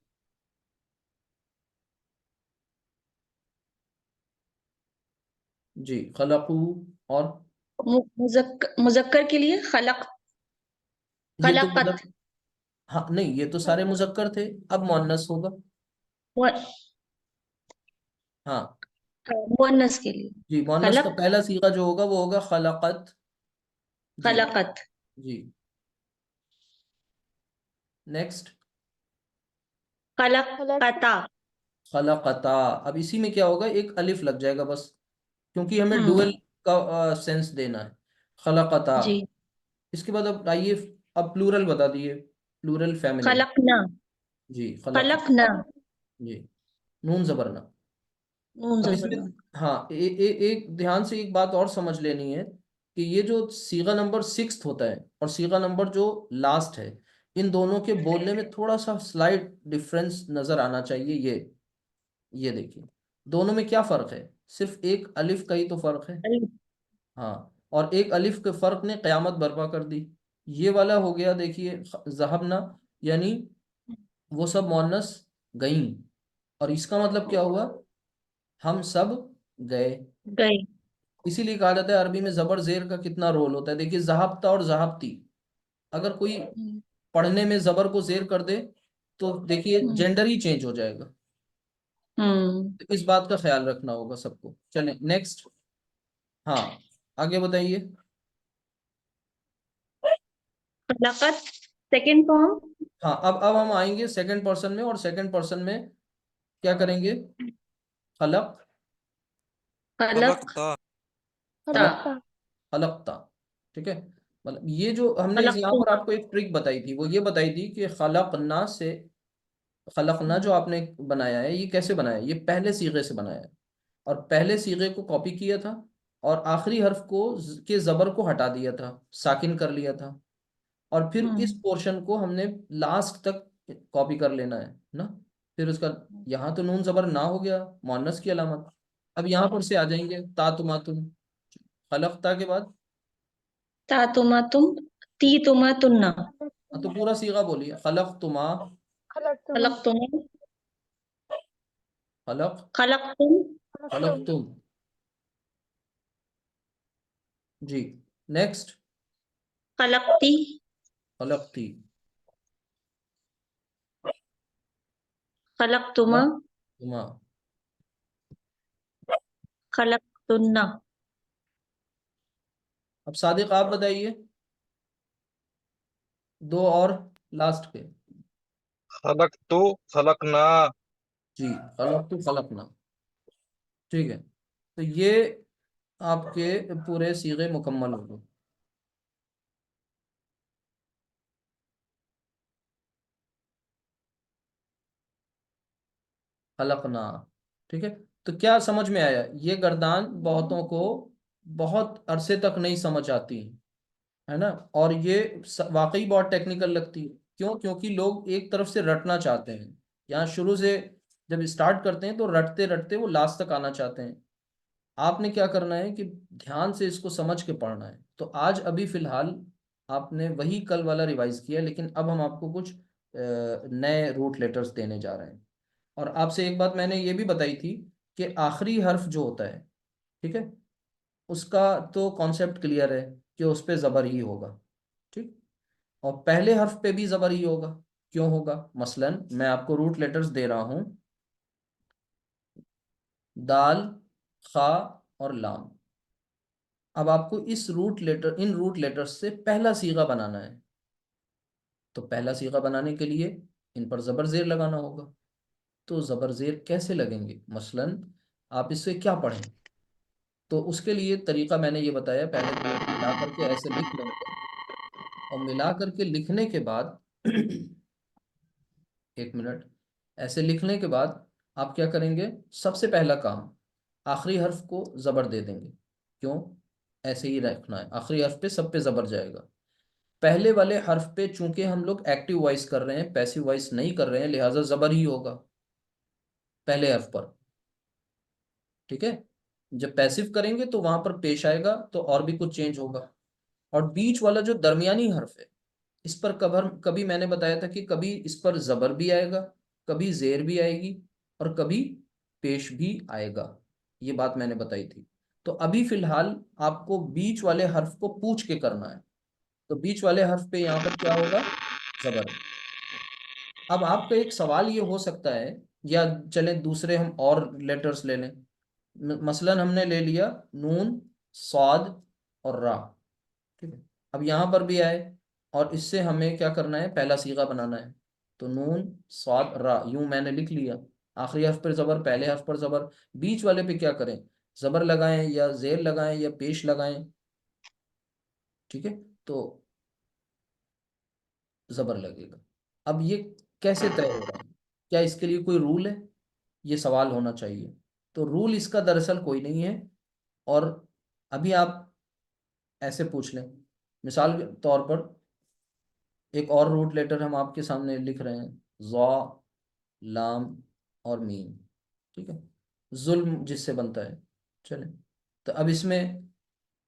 जी, खलकू। और मुजक्कर के लिए खलक ये तो खलकत। मतलब, हाँ नहीं, ये तो सारे मुजक्कर थे, अब मोन्नस होगा। हाँ मुअन्नस के लिए जी, मोन्नस का खलक पहला सीगा जो होगा वो होगा खलकत। जी। खलकत। जी, नेक्स्ट। खलकता। खलकता। अब इसी में क्या होगा, एक अलिफ लग जाएगा बस, क्योंकि हमें हम्म। डुअल का सेंस देना है। खलकता। जी। इसके बाद अब आइए, अब प्लूरल बता दिए, प्लूरल फेमिनिन। खलकना। जी, खलक। खलकना। जी, नून जबरना। नून अब इसमें, जबरना। हाँ, एक ध्यान से एक बात और समझ लेनी है कि ये जो सीगा नंबर 6 होता है और सीगा नंबर जो लास्ट है, इन दोनों के बोलने में थोड़ा सा स्लाइट डिफरेंस नजर आना चाहिए। ये देखिए, दोनों में क्या फर्क है? सिर्फ एक अलिफ का ही तो फर्क है। हाँ, और एक अलिफ के फर्क ने कयामत बर्पा कर दी। ये वाला हो गया, देखिए, जहबना, यानी वो सब मोन्नस गईं, और इसका मतलब क्या हुआ? हम सब गए। गए। इसीलिए कहा जाता है अरबी में जबर जेर का कितना रोल होता है। देखिए, जहाबता और जहाबती, अगर कोई हम्म। पढ़ने में जबर को जेर कर दे तो देखिए हम्म। जेंडर ही चेंज हो जाएगा। तो इस बात का ख्याल रखना होगा सबको। चलें नेक्स्ट। हाँ, आगे बताइए। खलकत सेकंड फॉर्म। हाँ, अब हम आएंगे सेकंड पर्सन में, और सेकंड पर्सन में क्या करेंगे? खलक, खलक खलकता। खलक, खलकता। ठीक है, मतलब ये जो हमने इस यहाँ खलकतु। पर आपको एक ट्रिक बताई थी, वो ये बताई थी कि खलकना से, खलकना जो आपने बनाया है, ये कैसे बनाया है? ये पहले सीगे से बनाया है, और पहले सीगे को कॉपी किया था, और आखिरी हर्फ को के जबर को हटा दिया था, साकिन कर लिया था, और फिर इस पोर्शन को हमने लास्ट तक कॉपी कर लेना है ना। फिर उसका, यहाँ तो नून जबर ना हो गया, मुअन्नस की अलामत। अब यहाँ पर से आ जाएंगे ता तुम, खलकता के बाद। ता तुमा तुम। ती तुमा तुन्ना। तो पूरा सीगा बोलिए, खलक तुमा, खलक तुम। खलक, खलक तुम। खलक तुम। जी, नेक्स्ट। खलकती। खलकती, खलक तुमा। तुमा। खलक तुन्ना। अब सादिक आप बताइए, दो और लास्ट के। खलकतु खलकना। जी, खलक तो खलकना। ठीक है, तो ये आपके पूरे सीगे मुकम्मल हो गए। खलकना। ठीक है, तो क्या समझ में आया? ये गर्दान बहुतों को बहुत अरसे तक नहीं समझ आती है ना, और ये वाकई बहुत टेक्निकल लगती है। क्यों? क्योंकि लोग एक तरफ से रटना चाहते हैं, यहाँ शुरू से जब स्टार्ट करते हैं तो रटते रटते वो लास्ट तक आना चाहते हैं। आपने क्या करना है कि ध्यान से इसको समझ के पढ़ना है। तो आज अभी फिलहाल आपने वही कल वाला रिवाइज किया, लेकिन अब हम आपको कुछ नए रूट लेटर्स देने जा रहे हैं। और आपसे एक बात मैंने ये भी बताई थी कि आखिरी हर्फ जो होता है, ठीक है, उसका तो कॉन्सेप्ट क्लियर है कि उस पे ज़बर ही होगा। ठीक। और पहले हर्फ पे भी ज़बर ही होगा। क्यों होगा? मसलन मैं आपको रूट लेटर्स दे रहा हूं, दाल, खा और लाम। अब आपको इन रूट लेटर्स से पहला सीगा बनाना है। तो पहला सीगा बनाने के लिए इन पर ज़बर ज़ेर लगाना होगा। तो ज़बर ज़ेर कैसे लगेंगे? मसलन आप इससे क्या पढ़ें? तो उसके लिए तरीका मैंने ये बताया, पहले तो मिला करके ऐसे लिख लेंगे, और मिला करके लिखने के बाद एक मिनट, ऐसे लिखने के बाद आप क्या करेंगे? सबसे पहला काम, आखिरी हर्फ को ज़बर दे देंगे। क्यों? ऐसे ही रखना है, आखिरी हर्फ पे सब पे ज़बर जाएगा। पहले वाले हर्फ पे चूंकि हम लोग एक्टिव वॉइस कर रहे हैं, पैसिव वॉइस नहीं कर रहे हैं, लिहाजा ज़बर ही होगा पहले हर्फ पर। ठीक है। जब पैसिव करेंगे तो वहां पर पेश आएगा, तो और भी कुछ चेंज होगा। और बीच वाला जो दरमियानी हर्फ है, इस पर कभी मैंने बताया था कि कभी इस पर ज़बर भी आएगा, कभी ज़ेर भी आएगी, और कभी पेश भी आएगा। ये बात मैंने बताई थी। तो अभी फिलहाल आपको बीच वाले हर्फ को पूछ के करना है। तो बीच वाले हर्फ पे यहाँ पर क्या होगा? ज़बर। अब आपका एक सवाल ये हो सकता है, या चले दूसरे हम और लेटर्स ले लें। मसलन हमने ले लिया नून, स्वाद और रा। ठीक है। अब यहाँ पर भी आए, और इससे हमें क्या करना है? पहला सीगा बनाना है। तो नून, स्वाद, रा, यूं मैंने लिख लिया। आखिरी हर्फ पर ज़बर, पहले हर्फ पर ज़बर, बीच वाले पे क्या करें? ज़बर लगाएं या ज़ेर लगाएं या पेश लगाएं? ठीक है। तो ज़बर लगेगा। अब ये कैसे तय हो रहा है? क्या इसके लिए कोई रूल है? ये सवाल होना चाहिए। तो रूल इसका दरअसल कोई नहीं है। और अभी आप ऐसे पूछ लें, मिसाल के तौर पर एक और रूट लेटर हम आपके सामने लिख रहे हैं, ज़ा, लाम और मीम। ठीक है। जुल्म जिससे बनता है। चलें, तो अब इसमें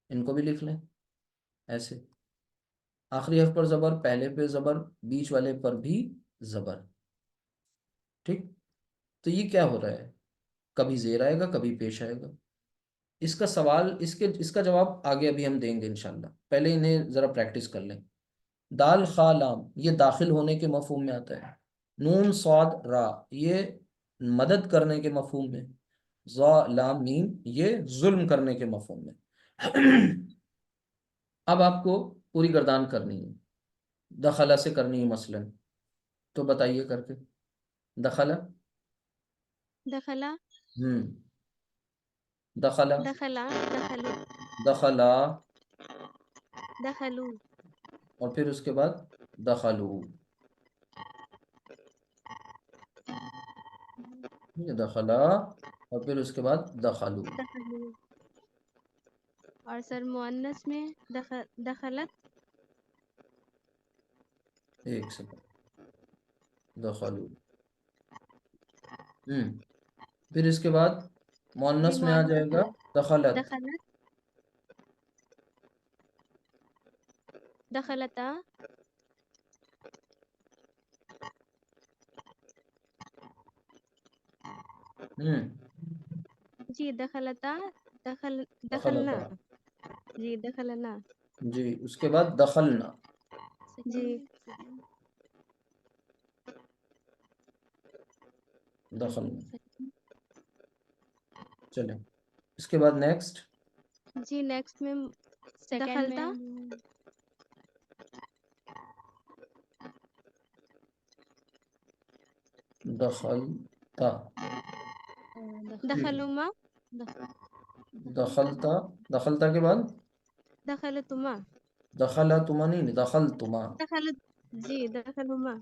इनको भी लिख लें ऐसे। आखिरी हर्फ पर ज़बर, पहले पे ज़बर, बीच वाले पर भी ज़बर। ठीक। तो ये क्या हो रहा है? कभी ज़ेर आएगा, कभी पेश आएगा। इसका सवाल, इसका जवाब आगे अभी हम देंगे इंशाल्लाह। पहले इन्हें ज़रा प्रैक्टिस कर लें। दाल, खा, लाम, ये दाखिल होने के मफहूम में आता है। नून, स्वाद, रा, ये मदद करने के मफहूम में। ज़ा, लाम, मीम, ये जुल्म करने के मफहूम में। अब आपको पूरी गर्दान करनी है। दखला से करनी है मसलन। तो बताइए करके। दखला। दखला, हम्म। दखला, दखला, दखलू, दखला, दखलू, और फिर उसके बाद दखलू। ठीक है, दखला, और फिर उसके बाद दखलू। दखलू। और सर मुअन्नस में दखलत, एक सेकंड, दखलू। फिर इसके बाद जी मुअन्नस में आ मुअन्नस जाएगा में दखलत। दखलत, दखलता, हम्म। जी दखलता, दखलना, दखलता। जी दखलना, जी, उसके बाद दखलना। जी दखलना। चलें, इसके बाद नेक्स्ट। जी नेक्स्ट में सेकंड दखलता, में दखलता। ठीक है। दखलुमा, दखलता, दखलता के बाद दखलतुमा, दखला तुमा, नहीं, दखल तुमा। दखल, जी दखलुमा,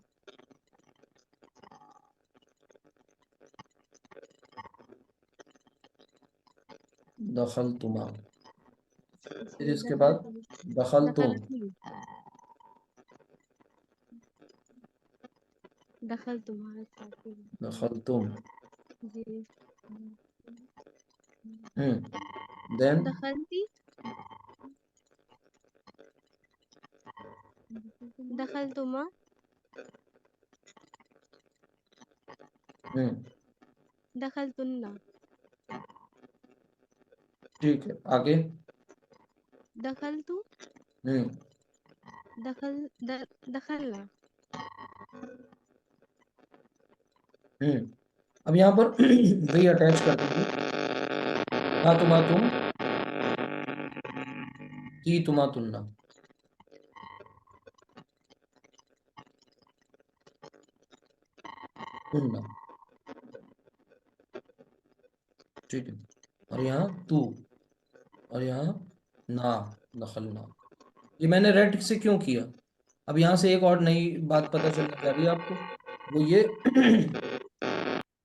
दखल तुमा। फिर जी इसके बाद दखल तुम। दखलती, दखल तुम्हारे साथ ही। दखल तुम। जी देन दखलती दखलतुमा दखलतुन्ना ठीक है, आगे। दखलतु दखल दखलना अब यहाँ पर वी अटैच कर दीजिए। ता तुमा तुम, ती तुमा तुन्ना। तुन्ना, ठीक है। और यहाँ तू, और यहाँ ना, दखलना। ये मैंने रेड से क्यों किया? अब यहाँ से एक और नई बात पता चलने जा रही है आपको, वो ये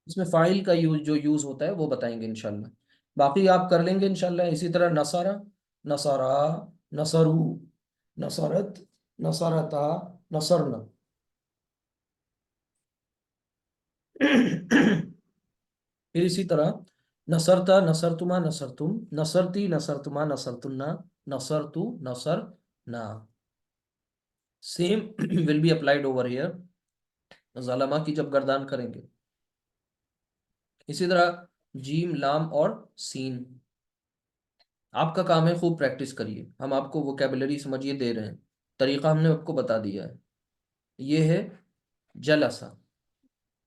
इसमें फाइल का यूज होता है वो बताएंगे इंशाल्लाह। बाकी आप कर लेंगे इंशाल्लाह। इसी तरह नसारा, नसारा, नसरू, नसरत, नसरता, नसरना। फिर इसी तरह नसरता, नसरतुमा, नसरतुम, नसरती, नसरतुमा, नसरतुन्ना, नसरतु, नसरना। Same will be applied over here, ज़लमा की जब गर्दान करेंगे। इसी तरह जीम, लाम और सीन। आपका काम है खूब प्रैक्टिस करिए। हम आपको वोकेबलरी समझिए दे रहे हैं, तरीका हमने आपको बता दिया है। ये है जलसा,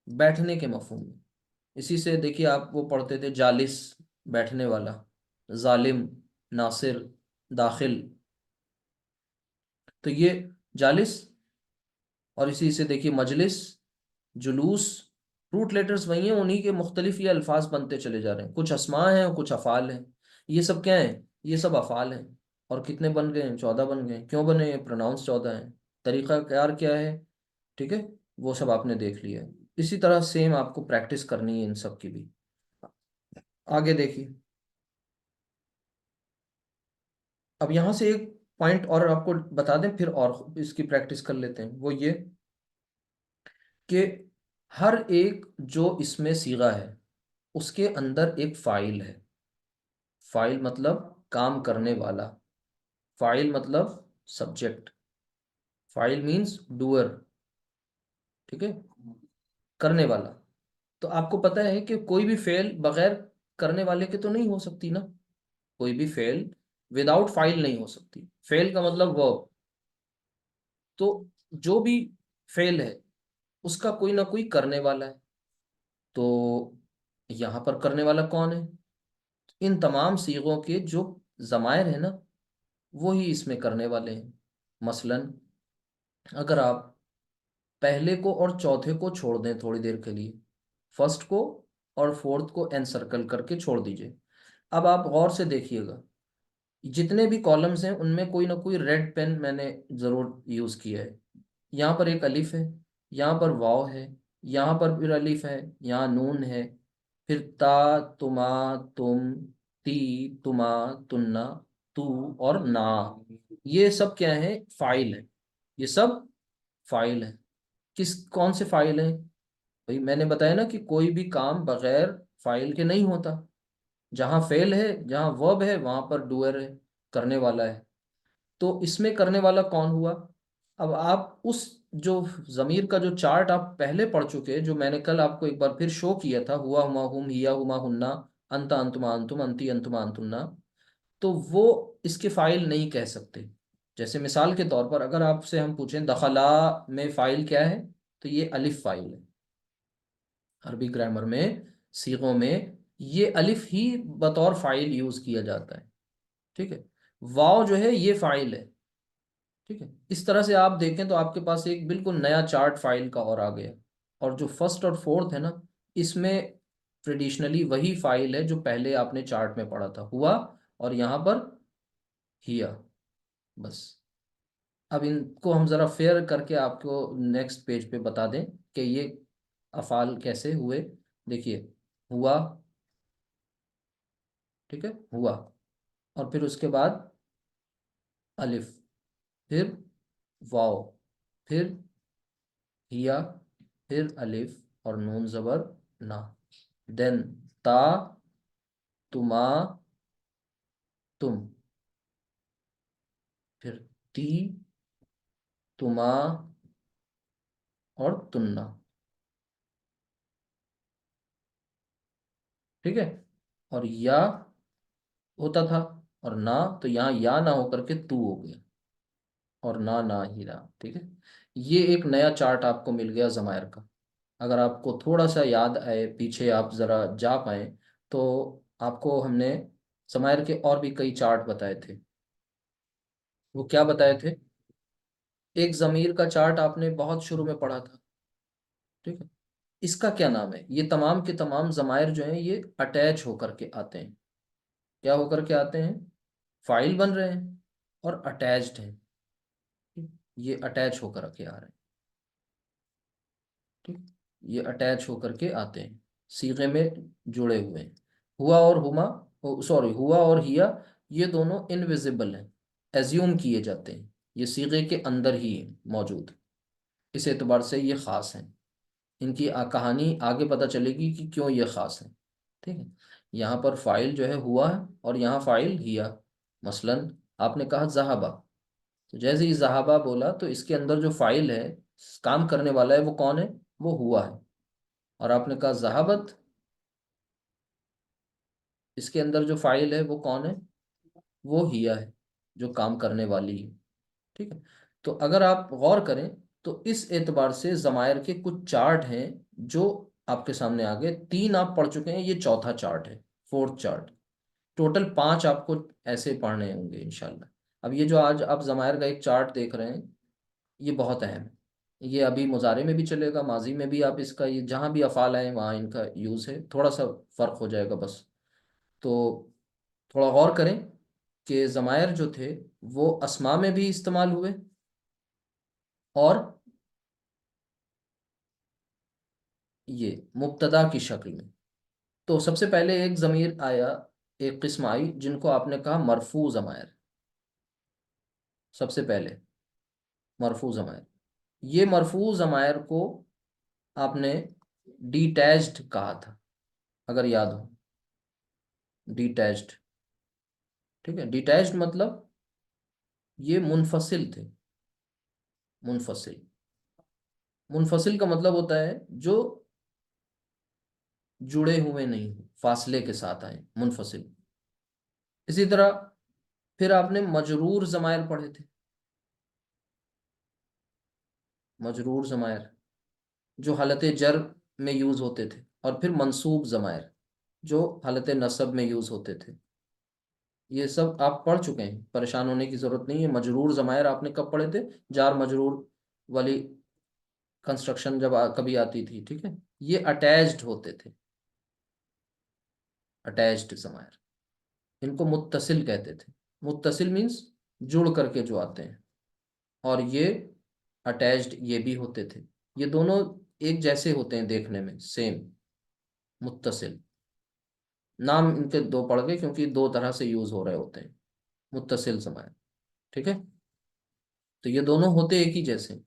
बैठने के मफहूम में। इसी से देखिए, आप वो पढ़ते थे जालिस, बैठने वाला, जालिम, नासिर, दाखिल। तो ये जालिस, और इसी से देखिए मजलिस, जुलूस। रूट लेटर्स वही हैं, उन्हीं के मुख्तलिफ ये अल्फाज बनते चले जा रहे हैं। कुछ अस्मा हैं और कुछ अफ़ाल हैं। ये सब क्या है? ये सब अफ़ाल हैं। और कितने बन गए हैं? 14 बन गए हैं। क्यों बने हैं? प्रोनाउंस 14 हैं। तरीका कार क्या है? ठीक है, वो सब आपने देख लिया है। इसी तरह सेम आपको प्रैक्टिस करनी है इन सब की भी। आगे देखिए, अब यहाँ से एक पॉइंट और आपको बता दें, फिर और इसकी प्रैक्टिस कर लेते हैं। वो ये कि हर एक जो इसमें सीगा है उसके अंदर एक फाइल है। फाइल मतलब काम करने वाला, फाइल मतलब सब्जेक्ट, फाइल मीन्स डूअर, ठीक है, करने वाला। तो आपको पता है कि कोई भी फेल बगैर करने वाले के तो नहीं हो सकती ना। कोई भी फेल विदाउट फाइल नहीं हो सकती। फेल का मतलब वर्ब। तो जो भी फेल है उसका कोई ना कोई करने वाला है। तो यहाँ पर करने वाला कौन है? इन तमाम सीगों के जो ज़मायर है ना, वो ही इसमें करने वाले हैं। मसलन अगर आप पहले को और चौथे को छोड़ दें थोड़ी देर के लिए, फर्स्ट को और फोर्थ को एनसर्कल करके छोड़ दीजिए। अब आप गौर से देखिएगा, जितने भी कॉलम्स हैं उनमें कोई ना कोई रेड पेन मैंने ज़रूर यूज़ किया है। यहाँ पर एक अलिफ है, यहाँ पर वाव है, यहाँ पर फिर अलिफ है, यहाँ नून है, फिर ता, तुमा, तुम, ती, तुमा, तुन्ना, तू और ना। ये सब क्या है? फाइल है। ये सब फाइल है। कौन से फाइल है? भाई मैंने बताया ना कि कोई भी काम बगैर फाइल के नहीं होता। जहाँ फेल है, जहाँ वर्ब है, वहां पर डूअर है, करने वाला है। तो इसमें करने वाला कौन हुआ? अब आप उस जो जमीर का जो चार्ट आप पहले पढ़ चुके हैं, जो मैंने कल आपको एक बार फिर शो किया था, हुआ, हुमा, हुम, हिया, हुमा, हुन्ना, अंता, अंतुमा, अंतुम, अंती, अंतुमा, अंतुन्ना। तो वो इसके फाइल नहीं कह सकते। जैसे मिसाल के तौर पर अगर आपसे हम पूछें दखला में फाइल क्या है, तो ये अलिफ फाइल है। अरबी ग्रामर में, सीगों में ये अलिफ ही बतौर फाइल यूज किया जाता है। ठीक है, वाव जो है ये फाइल है। ठीक है, इस तरह से आप देखें तो आपके पास एक बिल्कुल नया चार्ट फाइल का और आ गया। और जो फर्स्ट और फोर्थ है ना, इसमें ट्रेडिशनली वही फाइल है जो पहले आपने चार्ट में पढ़ा था, हुआ, और यहाँ पर हिया। बस अब इनको हम ज़रा फेयर करके आपको नेक्स्ट पेज पे बता दें कि ये अफ़ाल कैसे हुए। देखिए, हुआ, ठीक है, हुआ, और फिर उसके बाद अलिफ, फिर वाव, फिर हिया, फिर अलिफ और नून ज़बर ना, देन ता, तुमा, तुम, फिर ती, तुमा और तुन्ना। ठीक है। और या होता था, और ना, तो यहाँ या ना होकर के तू हो गया, और ना ही रहा। ठीक है। ये एक नया चार्ट आपको मिल गया जमायर का। अगर आपको थोड़ा सा याद आए, पीछे आप ज़रा जा पाए, तो आपको हमने जमायर के और भी कई चार्ट बताए थे। वो क्या बताए थे? एक ज़मीर का चार्ट आपने बहुत शुरू में पढ़ा था। ठीक है। इसका क्या नाम है? ये तमाम के तमाम जमायर जो हैं ये अटैच होकर के आते हैं। क्या होकर के आते हैं? फाइल बन रहे हैं और अटैच्ड हैं। ये अटैच होकर के आ रहे हैं। ठीक। ये अटैच होकर के आते हैं, सीगे में जुड़े हुए हैं। हुआ और हुमा, सॉरी, हुआ और हिया, ये दोनों इनविजिबल हैं, एज्यूम किए जाते हैं, ये सीगे के अंदर ही मौजूद। इस एतबार से ये ख़ास हैं। इनकी कहानी आगे पता चलेगी कि क्यों ये ख़ास है। ठीक है। यहाँ पर फ़ाइल जो है हुआ है, और यहाँ फ़ाइल हिया। मसलन आपने कहा जहाबा, तो जैसे ही जहाबा बोला तो इसके अंदर जो फ़ाइल है, काम करने वाला है, वो कौन है? वो हुआ है। और आपने कहा जहाबत, इसके अंदर जो फाइल है वो कौन है? वो हिया है, जो काम करने वाली है। ठीक है। तो अगर आप गौर करें तो इस एतबार से जमायर के कुछ चार्ट हैं जो आपके सामने आ गए। तीन आप पढ़ चुके हैं, ये चौथा चार्ट है, फोर्थ चार्ट। टोटल पांच आपको ऐसे पढ़ने होंगे इंशाल्लाह। अब ये जो आज आप जमायर का एक चार्ट देख रहे हैं, ये बहुत अहम है। ये अभी मुजारे में भी चलेगा, माजी में भी आप इसका, ये जहाँ भी अफ़ाल आए वहाँ इनका यूज़ है। थोड़ा सा फ़र्क हो जाएगा बस। तो थोड़ा गौर करें कि ज़मायर जो थे वो अस्मा में भी इस्तेमाल हुए, और ये मुब्तदा की शक्ल में। तो सबसे पहले एक ज़मीर आया, एक किस्म आई जिनको आपने कहा मरफू ज़मायर। सबसे पहले मरफू ज़मायर, ये मरफू ज़मायर को आपने डिटैच्ड कहा था, अगर याद हो। डिटैच्ड, ठीक है। डिटैच्ड मतलब ये मुनफसिल थे। मुनफसिल, मुनफसिल का मतलब होता है जो जुड़े हुए नहीं हो, फासले के साथ आए, मुनफसिल। इसी तरह फिर आपने मजरूर जमायर पढ़े थे। मजरूर जमायर जो हालत जर में यूज होते थे, और फिर मंसूब जमायर जो हालत नसब में यूज होते थे। ये सब आप पढ़ चुके हैं, परेशान होने की जरूरत नहीं है। मजरूर जमायर आपने कब पढ़े थे? जार मजरूर वाली कंस्ट्रक्शन जब कभी आती थी। ठीक है। ये अटैच्ड होते थे, अटैच्ड जमायर। इनको मुत्तसिल कहते थे। मुत्तसिल मीन्स जुड़ करके जो आते हैं। और ये अटैच्ड ये भी होते थे। ये दोनों एक जैसे होते हैं देखने में, सेम, मुत्तसिल। नाम इनके दो पड़ गए क्योंकि दो तरह से यूज हो रहे होते हैं, मुत्तसिल जमायर। ठीक है। तो ये दोनों होते एक ही जैसे।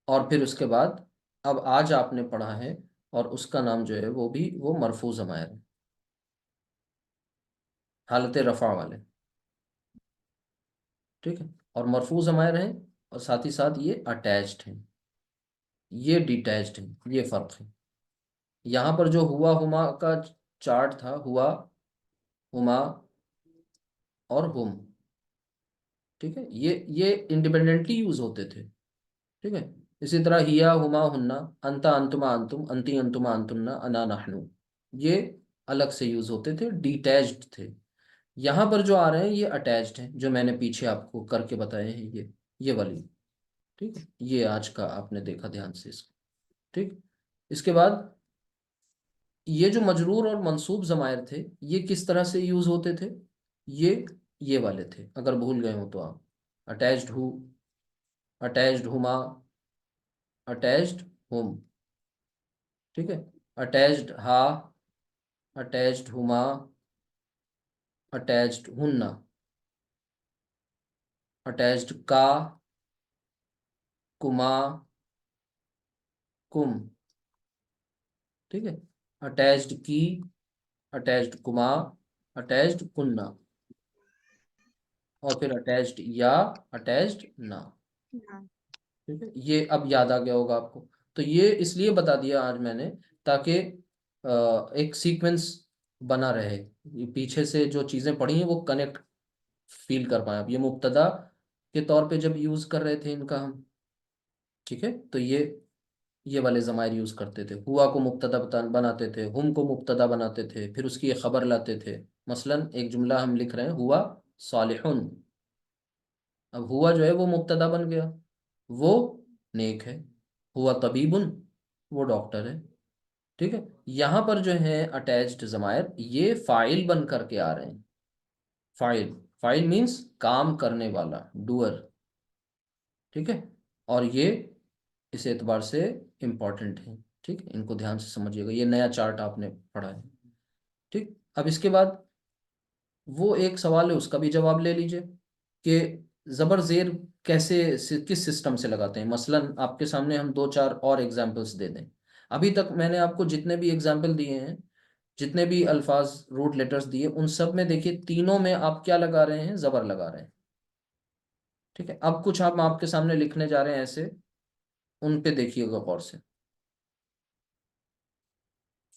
और फिर उसके बाद अब आज आपने पढ़ा है, और उसका नाम जो है वो भी वो मरफू जमायर है, हालत रफा वाले। ठीक है। और मरफू जमायर हैं, और साथ ही साथ ये अटैच्ड हैं, ये डिटैच्ड हैं, ये फर्क है। यहाँ पर जो हुआ हुमा का चार्ट था, हुआ, हुमा और हुम, ठीक है, ये इंडिपेंडेंटली यूज होते थे। ठीक है। इसी तरह हिया हुमा हुन्ना, अंता अंतुमा अंतुम, अंती अंतुमा अंतुन्ना, अना नहनु, ये अलग से यूज होते थे, डिटैच्ड थे। यहाँ पर जो आ रहे हैं ये अटैच्ड हैं, जो मैंने पीछे आपको करके बताए हैं, ये वाली। ठीक है। ये आज का आपने देखा ध्यान से इसको। ठीक। इसके बाद ये जो मजरूर और मंसूब जमायर थे, ये किस तरह से यूज होते थे? ये वाले थे, अगर भूल गए हो तो आप। Attached who, attached Huma, attached हुम। ठीक है। अटैच्ड हा, अटैच्ड हुमा, अटैच्ड हुन्ना, अटैच्ड का, कुमा, कुम। ठीक है। अटैच्ड की, अटैच्ड कुमा, अटैच्ड कुन्ना, और फिर अटैच्ड या, अटैच्ड ना। ना। ठीक है, ये अब याद आ गया होगा आपको। तो ये इसलिए बता दिया आज मैंने, ताकि एक सीक्वेंस बना रहे, ये पीछे से जो चीज़ें पढ़ी हैं वो कनेक्ट फील कर पाए। अब ये मुब्तदा के तौर पे जब यूज़ कर रहे थे इनका हम, ठीक है, तो ये वाले ज़मायर यूज़ करते थे। हुआ को मुब्तदा बनाते थे, हुम को मुब्तदा बनाते थे, फिर उसकी एक खबर लाते थे। मसलन एक जुमला हम लिख रहे हैं, हुआ सालिहुन। अब हुआ जो है वो मुब्तदा बन गया, वो नेक है। हुआ तबीबुन, वो डॉक्टर है। ठीक है, यहाँ पर जो है अटैच्ड ज़मायर ये फाइल बन करके आ रहे हैं। फाइल, फाइल मीन्स काम करने वाला, डूअर। ठीक है, और ये इस एतबार से इम्पॉर्टेंट है। ठीक है, इनको ध्यान से समझिएगा, ये नया चार्ट आपने पढ़ा है। ठीक, अब इसके बाद वो एक सवाल है, उसका भी जवाब ले लीजिए कि ज़बर ज़ेर किस सिस्टम से लगाते हैं। मसलन आपके सामने हम दो चार और एग्जाम्पल्स दे दें। अभी तक मैंने आपको जितने भी एग्जाम्पल दिए हैं, जितने भी अल्फाज रूट लेटर्स दिए, उन सब में देखिए तीनों में आप क्या लगा रहे हैं, ज़बर लगा रहे हैं। ठीक है, अब कुछ हम आपके सामने लिखने जा रहे हैं ऐसे, उन पे देखिएगा गौर से।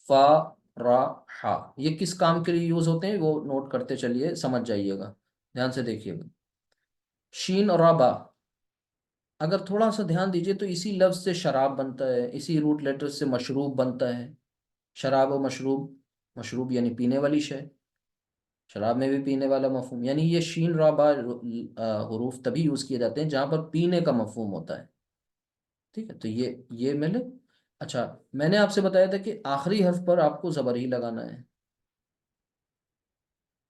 फा, रा, हा, ये किस काम के लिए यूज होते हैं वो नोट करते चलिए, समझ जाइएगा, ध्यान से देखिएगा। शीन और राबा, अगर थोड़ा सा ध्यान दीजिए तो इसी लफ्ज से शराब बनता है, इसी रूट लेटर से मशरूब बनता है। शराब और मशरूब, मशरूब यानी पीने वाली शय, शराब में भी पीने वाला मफहूम, यानी ये शीन राबा हरूफ तभी यूज किए जाते हैं जहां पर पीने का मफहूम होता है। ठीक है, तो ये मैंने, अच्छा, मैंने आपसे बताया था कि आखिरी हर्फ पर आपको जबर ही लगाना है।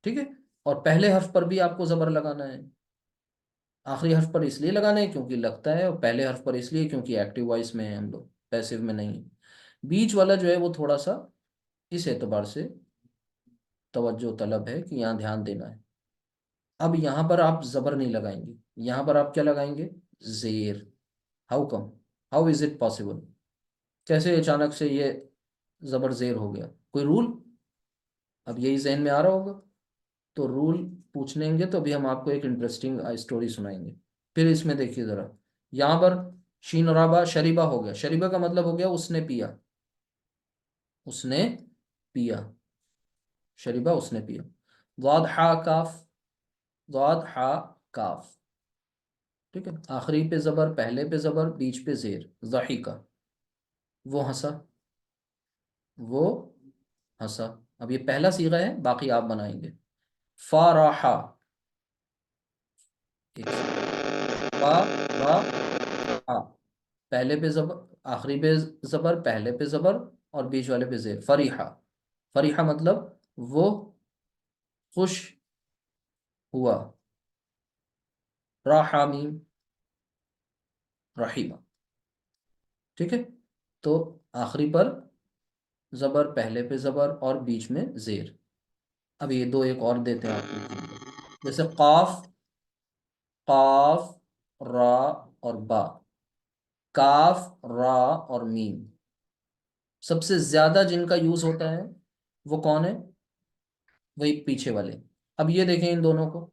ठीक है, और पहले हर्फ पर भी आपको जबर लगाना है। आखिरी हर्फ पर इसलिए लगाना है क्योंकि लगता है, और पहले हर्फ पर इसलिए क्योंकि एक्टिव वॉइस में है हम लोग, पैसिव में नहीं है। बीच वाला जो है वो थोड़ा सा इस एतबार से तवज्जो तलब है कि यहाँ ध्यान देना है। अब यहाँ पर आप जबर नहीं लगाएंगे, यहाँ पर आप क्या लगाएंगे, जेर। How come, how is it possible, कैसे अचानक से ये जबर जेर हो गया, कोई रूल? अब यही जहन में आ रहा होगा, तो रूल पूछनेंगे तो अभी हम आपको एक इंटरेस्टिंग स्टोरी सुनाएंगे। फिर इसमें देखिए जरा, यहाँ पर शीन और राबा, शरीबा हो गया, शरीबा का मतलब हो गया उसने पिया, उसने पिया, शरीबा उसने पिया। वाद हा काफ, वाद हा काफ। ठीक है, आखिरी पे जबर, पहले पे जबर, बीच पे जेर, ज़हीका, वो हंसा, वो हंसा। अब ये पहला सीगा है, बाकी आप बनाएंगे। फाराहा, एक सेकंड, फा, रा, हा, पहले पे जबर, आखिरी पे जबर, पहले पे जबर, और बीच वाले पे जेर, फरीहा। फरीहा मतलब वो खुश हुआ। राहा मीम, रहीमा। ठीक है, तो आखिरी पर जबर, पहले पे जबर, और बीच में जेर। अब ये दो एक और देते हैं आपको, जैसे काफ, काफ, रा और बा, काफ, रा और मीम। सबसे ज्यादा जिनका यूज होता है वो कौन है, वही पीछे वाले। अब ये देखें इन दोनों को,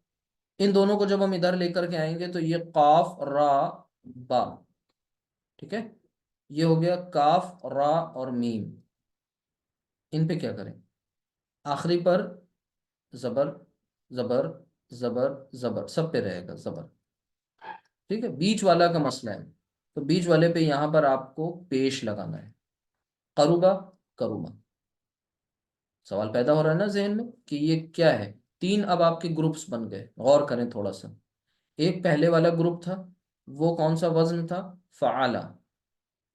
इन दोनों को जब हम इधर लेकर के आएंगे तो ये काफ, रा, बा। ठीक है, ये हो गया काफ, रा और मीम। इन पे क्या करें, आखिरी पर जबर, जबर, जबर, जबर, सब पे रहेगा जबर। ठीक है, बीच वाला का मसला है, तो बीच वाले पे यहां पर आपको पेश लगाना है। करुबा, करुमा। सवाल पैदा हो रहा है ना जहन में कि ये क्या है। तीन अब आपके ग्रुप्स बन गए, गौर करें थोड़ा सा। एक पहले वाला ग्रुप था, वो कौन सा वजन था, फ़आला,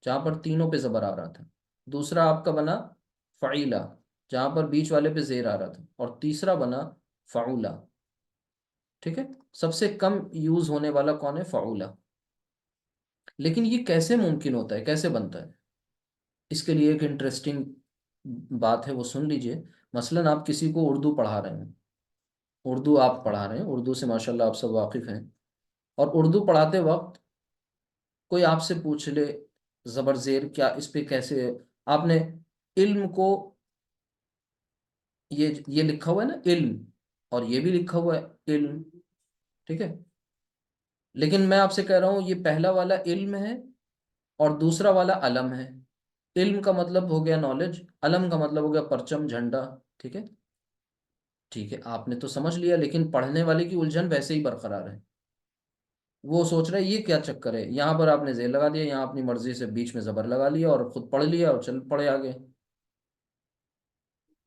जहां पर तीनों पे जबर आ रहा था। दूसरा आपका बना फ़ईला, जहां पर बीच वाले पे जेर आ रहा था। और तीसरा बना फ़उला। ठीक है, सबसे कम यूज होने वाला कौन है, फ़उला। लेकिन ये कैसे मुमकिन होता है, कैसे बनता है, इसके लिए एक इंटरेस्टिंग बात है, वो सुन लीजिए। मसलन आप किसी को उर्दू पढ़ा रहे हैं, उर्दू आप पढ़ा रहे हैं, उर्दू से माशाल्लाह आप सब वाकिफ हैं, और उर्दू पढ़ाते वक्त कोई आपसे पूछ ले, जबर जेर क्या इस पे कैसे, आपने इल्म को ये लिखा हुआ है ना इल्म, और ये भी लिखा हुआ है इल्म, ठीक है। लेकिन मैं आपसे कह रहा हूं ये पहला वाला इल्म है और दूसरा वाला अलम है। इल्म का मतलब हो गया नॉलेज, अलम का मतलब हो गया परचम झंडा, ठीक है। ठीक है, आपने तो समझ लिया, लेकिन पढ़ने वाले की उलझन वैसे ही बरकरार है। वो सोच रहे हैं ये क्या चक्कर है, यहाँ पर आपने जेर लगा दिया, यहाँ अपनी मर्जी से बीच में जबर लगा लिया और खुद पढ़ लिया और चल पड़े आगे।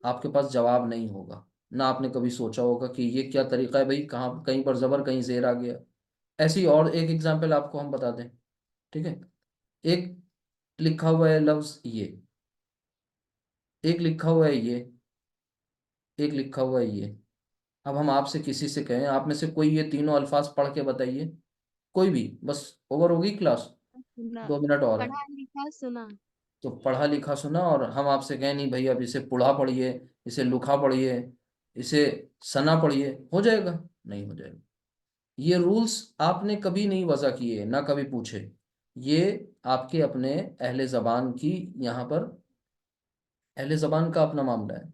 आपके पास जवाब नहीं होगा, ना आपने कभी सोचा होगा कि ये क्या तरीका है भाई, कहाँ कहीं पर जबर कहीं जेर आ गया। ऐसी और एक एग्जाम्पल आपको हम बता दें, ठीक है। एक लिखा हुआ है लफ्ज ये, एक लिखा हुआ है ये, एक लिखा हुआ है ये। अब हम आपसे किसी से कहें आप में से कोई ये तीनों अल्फाज पढ़ के बताइए, कोई भी, बस ओवर होगी क्लास, सुना, 2 मिनट और है। पढ़ा लिखा सुना। तो पढ़ा लिखा सुना, और हम आपसे कहें नहीं भाई अब इसे पुढ़ा पढ़िए, इसे लुखा पढ़िए, इसे सना पढ़िए, हो जाएगा? नहीं हो जाएगा। ये रूल्स आपने कभी नहीं वज़ा किए, ना कभी पूछे। ये आपके अपने अहले ज़बान की, यहाँ पर अहले ज़बान का अपना मामला है,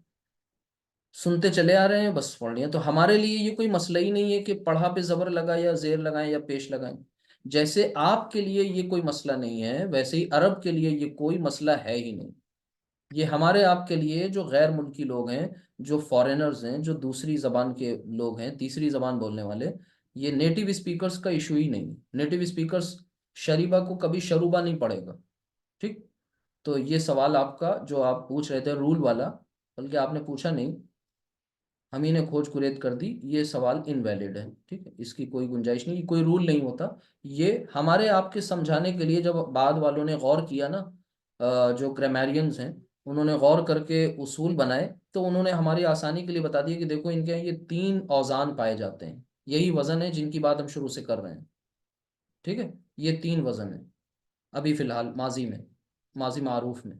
सुनते चले आ रहे हैं, बस पढ़ लिया। तो हमारे लिए ये कोई मसला ही नहीं है कि पढ़ा पे जबर लगाए या जेर लगाएं या पेश लगाएं। जैसे आपके लिए ये कोई मसला नहीं है, वैसे ही अरब के लिए ये कोई मसला है ही नहीं। ये हमारे आपके लिए जो गैर मुल्की लोग हैं, जो फॉरेनर्स हैं, जो दूसरी जबान के लोग हैं, तीसरी जबान बोलने वाले, ये नेटिव स्पीकर्स का इशू ही नहीं। नेटिव स्पीकर्स शरीबा को कभी शरूबा नहीं पड़ेगा, ठीक। तो ये सवाल आपका जो आप पूछ रहे थे रूल वाला, बल्कि आपने पूछा नहीं, हम ही ने खोज कुरेद कर दी, ये सवाल इनवैलिड है, ठीक है। इसकी कोई गुंजाइश नहीं, कोई रूल नहीं होता। ये हमारे आपके समझाने के लिए, जब बाद वालों ने गौर किया ना, जो ग्रामेरियंस हैं, उन्होंने गौर करके उसूल बनाए, तो उन्होंने हमारी आसानी के लिए बता दिया कि देखो इनके यहाँ ये 3 औजान पाए जाते हैं, यही वजन है जिनकी बात हम शुरू से कर रहे हैं, ठीक है। ये 3 वजन है अभी फिलहाल माजी में, माजी मारूफ में।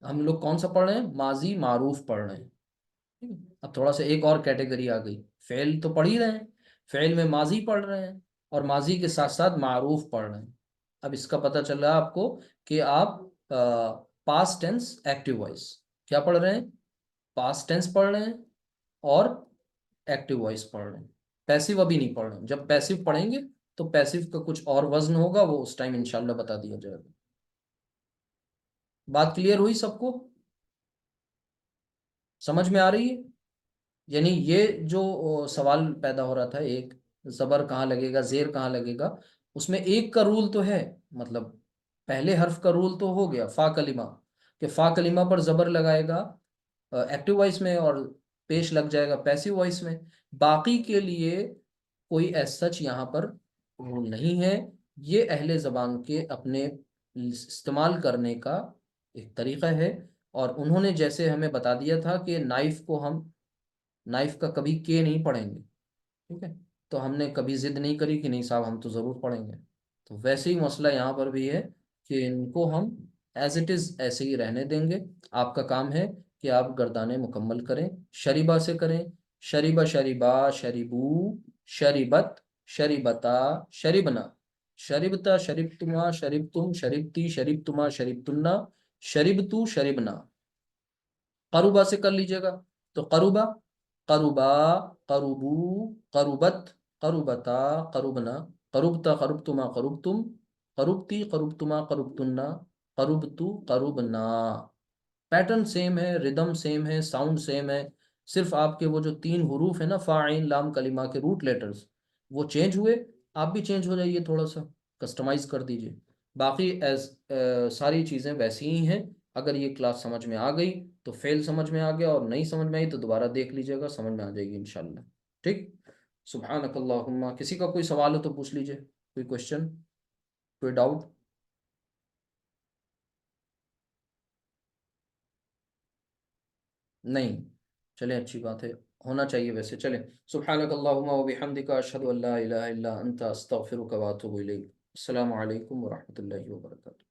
हम लोग कौन सा पढ़ रहे हैं? माजी मारूफ पढ़ रहे हैं, ठीक है? अब थोड़ा सा एक और कैटेगरी आ गई, फेल तो पढ़ ही रहे हैं, फेल में माजी पढ़ रहे हैं, और माजी के साथ साथ मारूफ पढ़ रहे हैं। अब इसका पता चल रहा है आपको कि आप पास्ट टेंस एक्टिव वॉइस क्या पढ़ रहे हैं, पास्ट टेंस पढ़ रहे हैं और एक्टिव वॉइस पढ़ रहे हैं, पैसिव अभी नहीं पढ़ रहे हैं। जब पैसिव पढ़ेंगे तो पैसिव का कुछ और वजन होगा, वो उस टाइम इंशाल्लाह बता दिया जाएगा। बात क्लियर हुई सबको? समझ में आ रही है? यानी ये जो सवाल पैदा हो रहा था, एक जबर कहाँ लगेगा, जेर कहाँ लगेगा, उसमें एक का रूल तो है, मतलब पहले हर्फ का रूल तो हो गया, फा कलिमा, कि फा कलिमा पर जबर लगाएगा एक्टिव वॉइस में और पेश लग जाएगा पैसिव वॉइस में। बाकी के लिए कोई एज सच यहाँ पर रूल नहीं है। ये अहले ज़बान के अपने इस्तेमाल करने का एक तरीका है। और उन्होंने जैसे हमें बता दिया था कि नाइफ को हम, नाइफ का कभी के नहीं पढ़ेंगे, ठीक है। तो हमने कभी जिद नहीं करी कि नहीं साहब हम तो ज़रूर पढ़ेंगे। तो वैसे ही मसला यहाँ पर भी है कि इनको हम एज इट इज़ ऐसे ही रहने देंगे। आपका काम है कि आप गर्दाने मुकम्मल करें, शरीबा से करें। शरीबा शरीबा शरीबू शरीबत शरीबता शरीबना शरीबता शरीबतुमा शरीबतुम शरीबती शरीबतुमा शरीबतुन्ना शरीबतू शरीबना। करुबा से कर लीजिएगा, तो करुबा करुबा करुबू करुबत करुबता करुबना करुबता करुबतुमा करुबतुम करुबती करुबतुमा करुबतुन्ना करुबतु करुबना। पैटर्न सेम है, रिदम सेम है, साउंड सेम है। सिर्फ आपके वो जो 3 हुरूफ है ना, फा आइन लाम कलिमा के रूट लेटर्स, वो चेंज हुए। आप भी चेंज हो जाइए, थोड़ा सा कस्टमाइज कर दीजिए। बाकी एज सारी चीज़ें वैसी ही हैं। अगर ये क्लास समझ में आ गई तो फेल समझ में आ गया, और नहीं समझ में आई तो दोबारा देख लीजिएगा, समझ में आ जाएगी इंशाल्लाह, ठीक। सुब्हानकल्लाहुम्मा। किसी का कोई सवाल हो तो पूछ लीजिए, कोई क्वेश्चन, कोई डाउट? नहीं, चले अच्छी बात है, होना चाहिए वैसे। चले, सुब्हानकल्लाहुम्मा व बिहम्दिका अशहदु अल्ला इलाहा इल्ला अंता अस्तगफिरुका व अतूबु इलैक। अस्सलामु अलैकुम व रहमतुल्लाहि व बरकातुहू।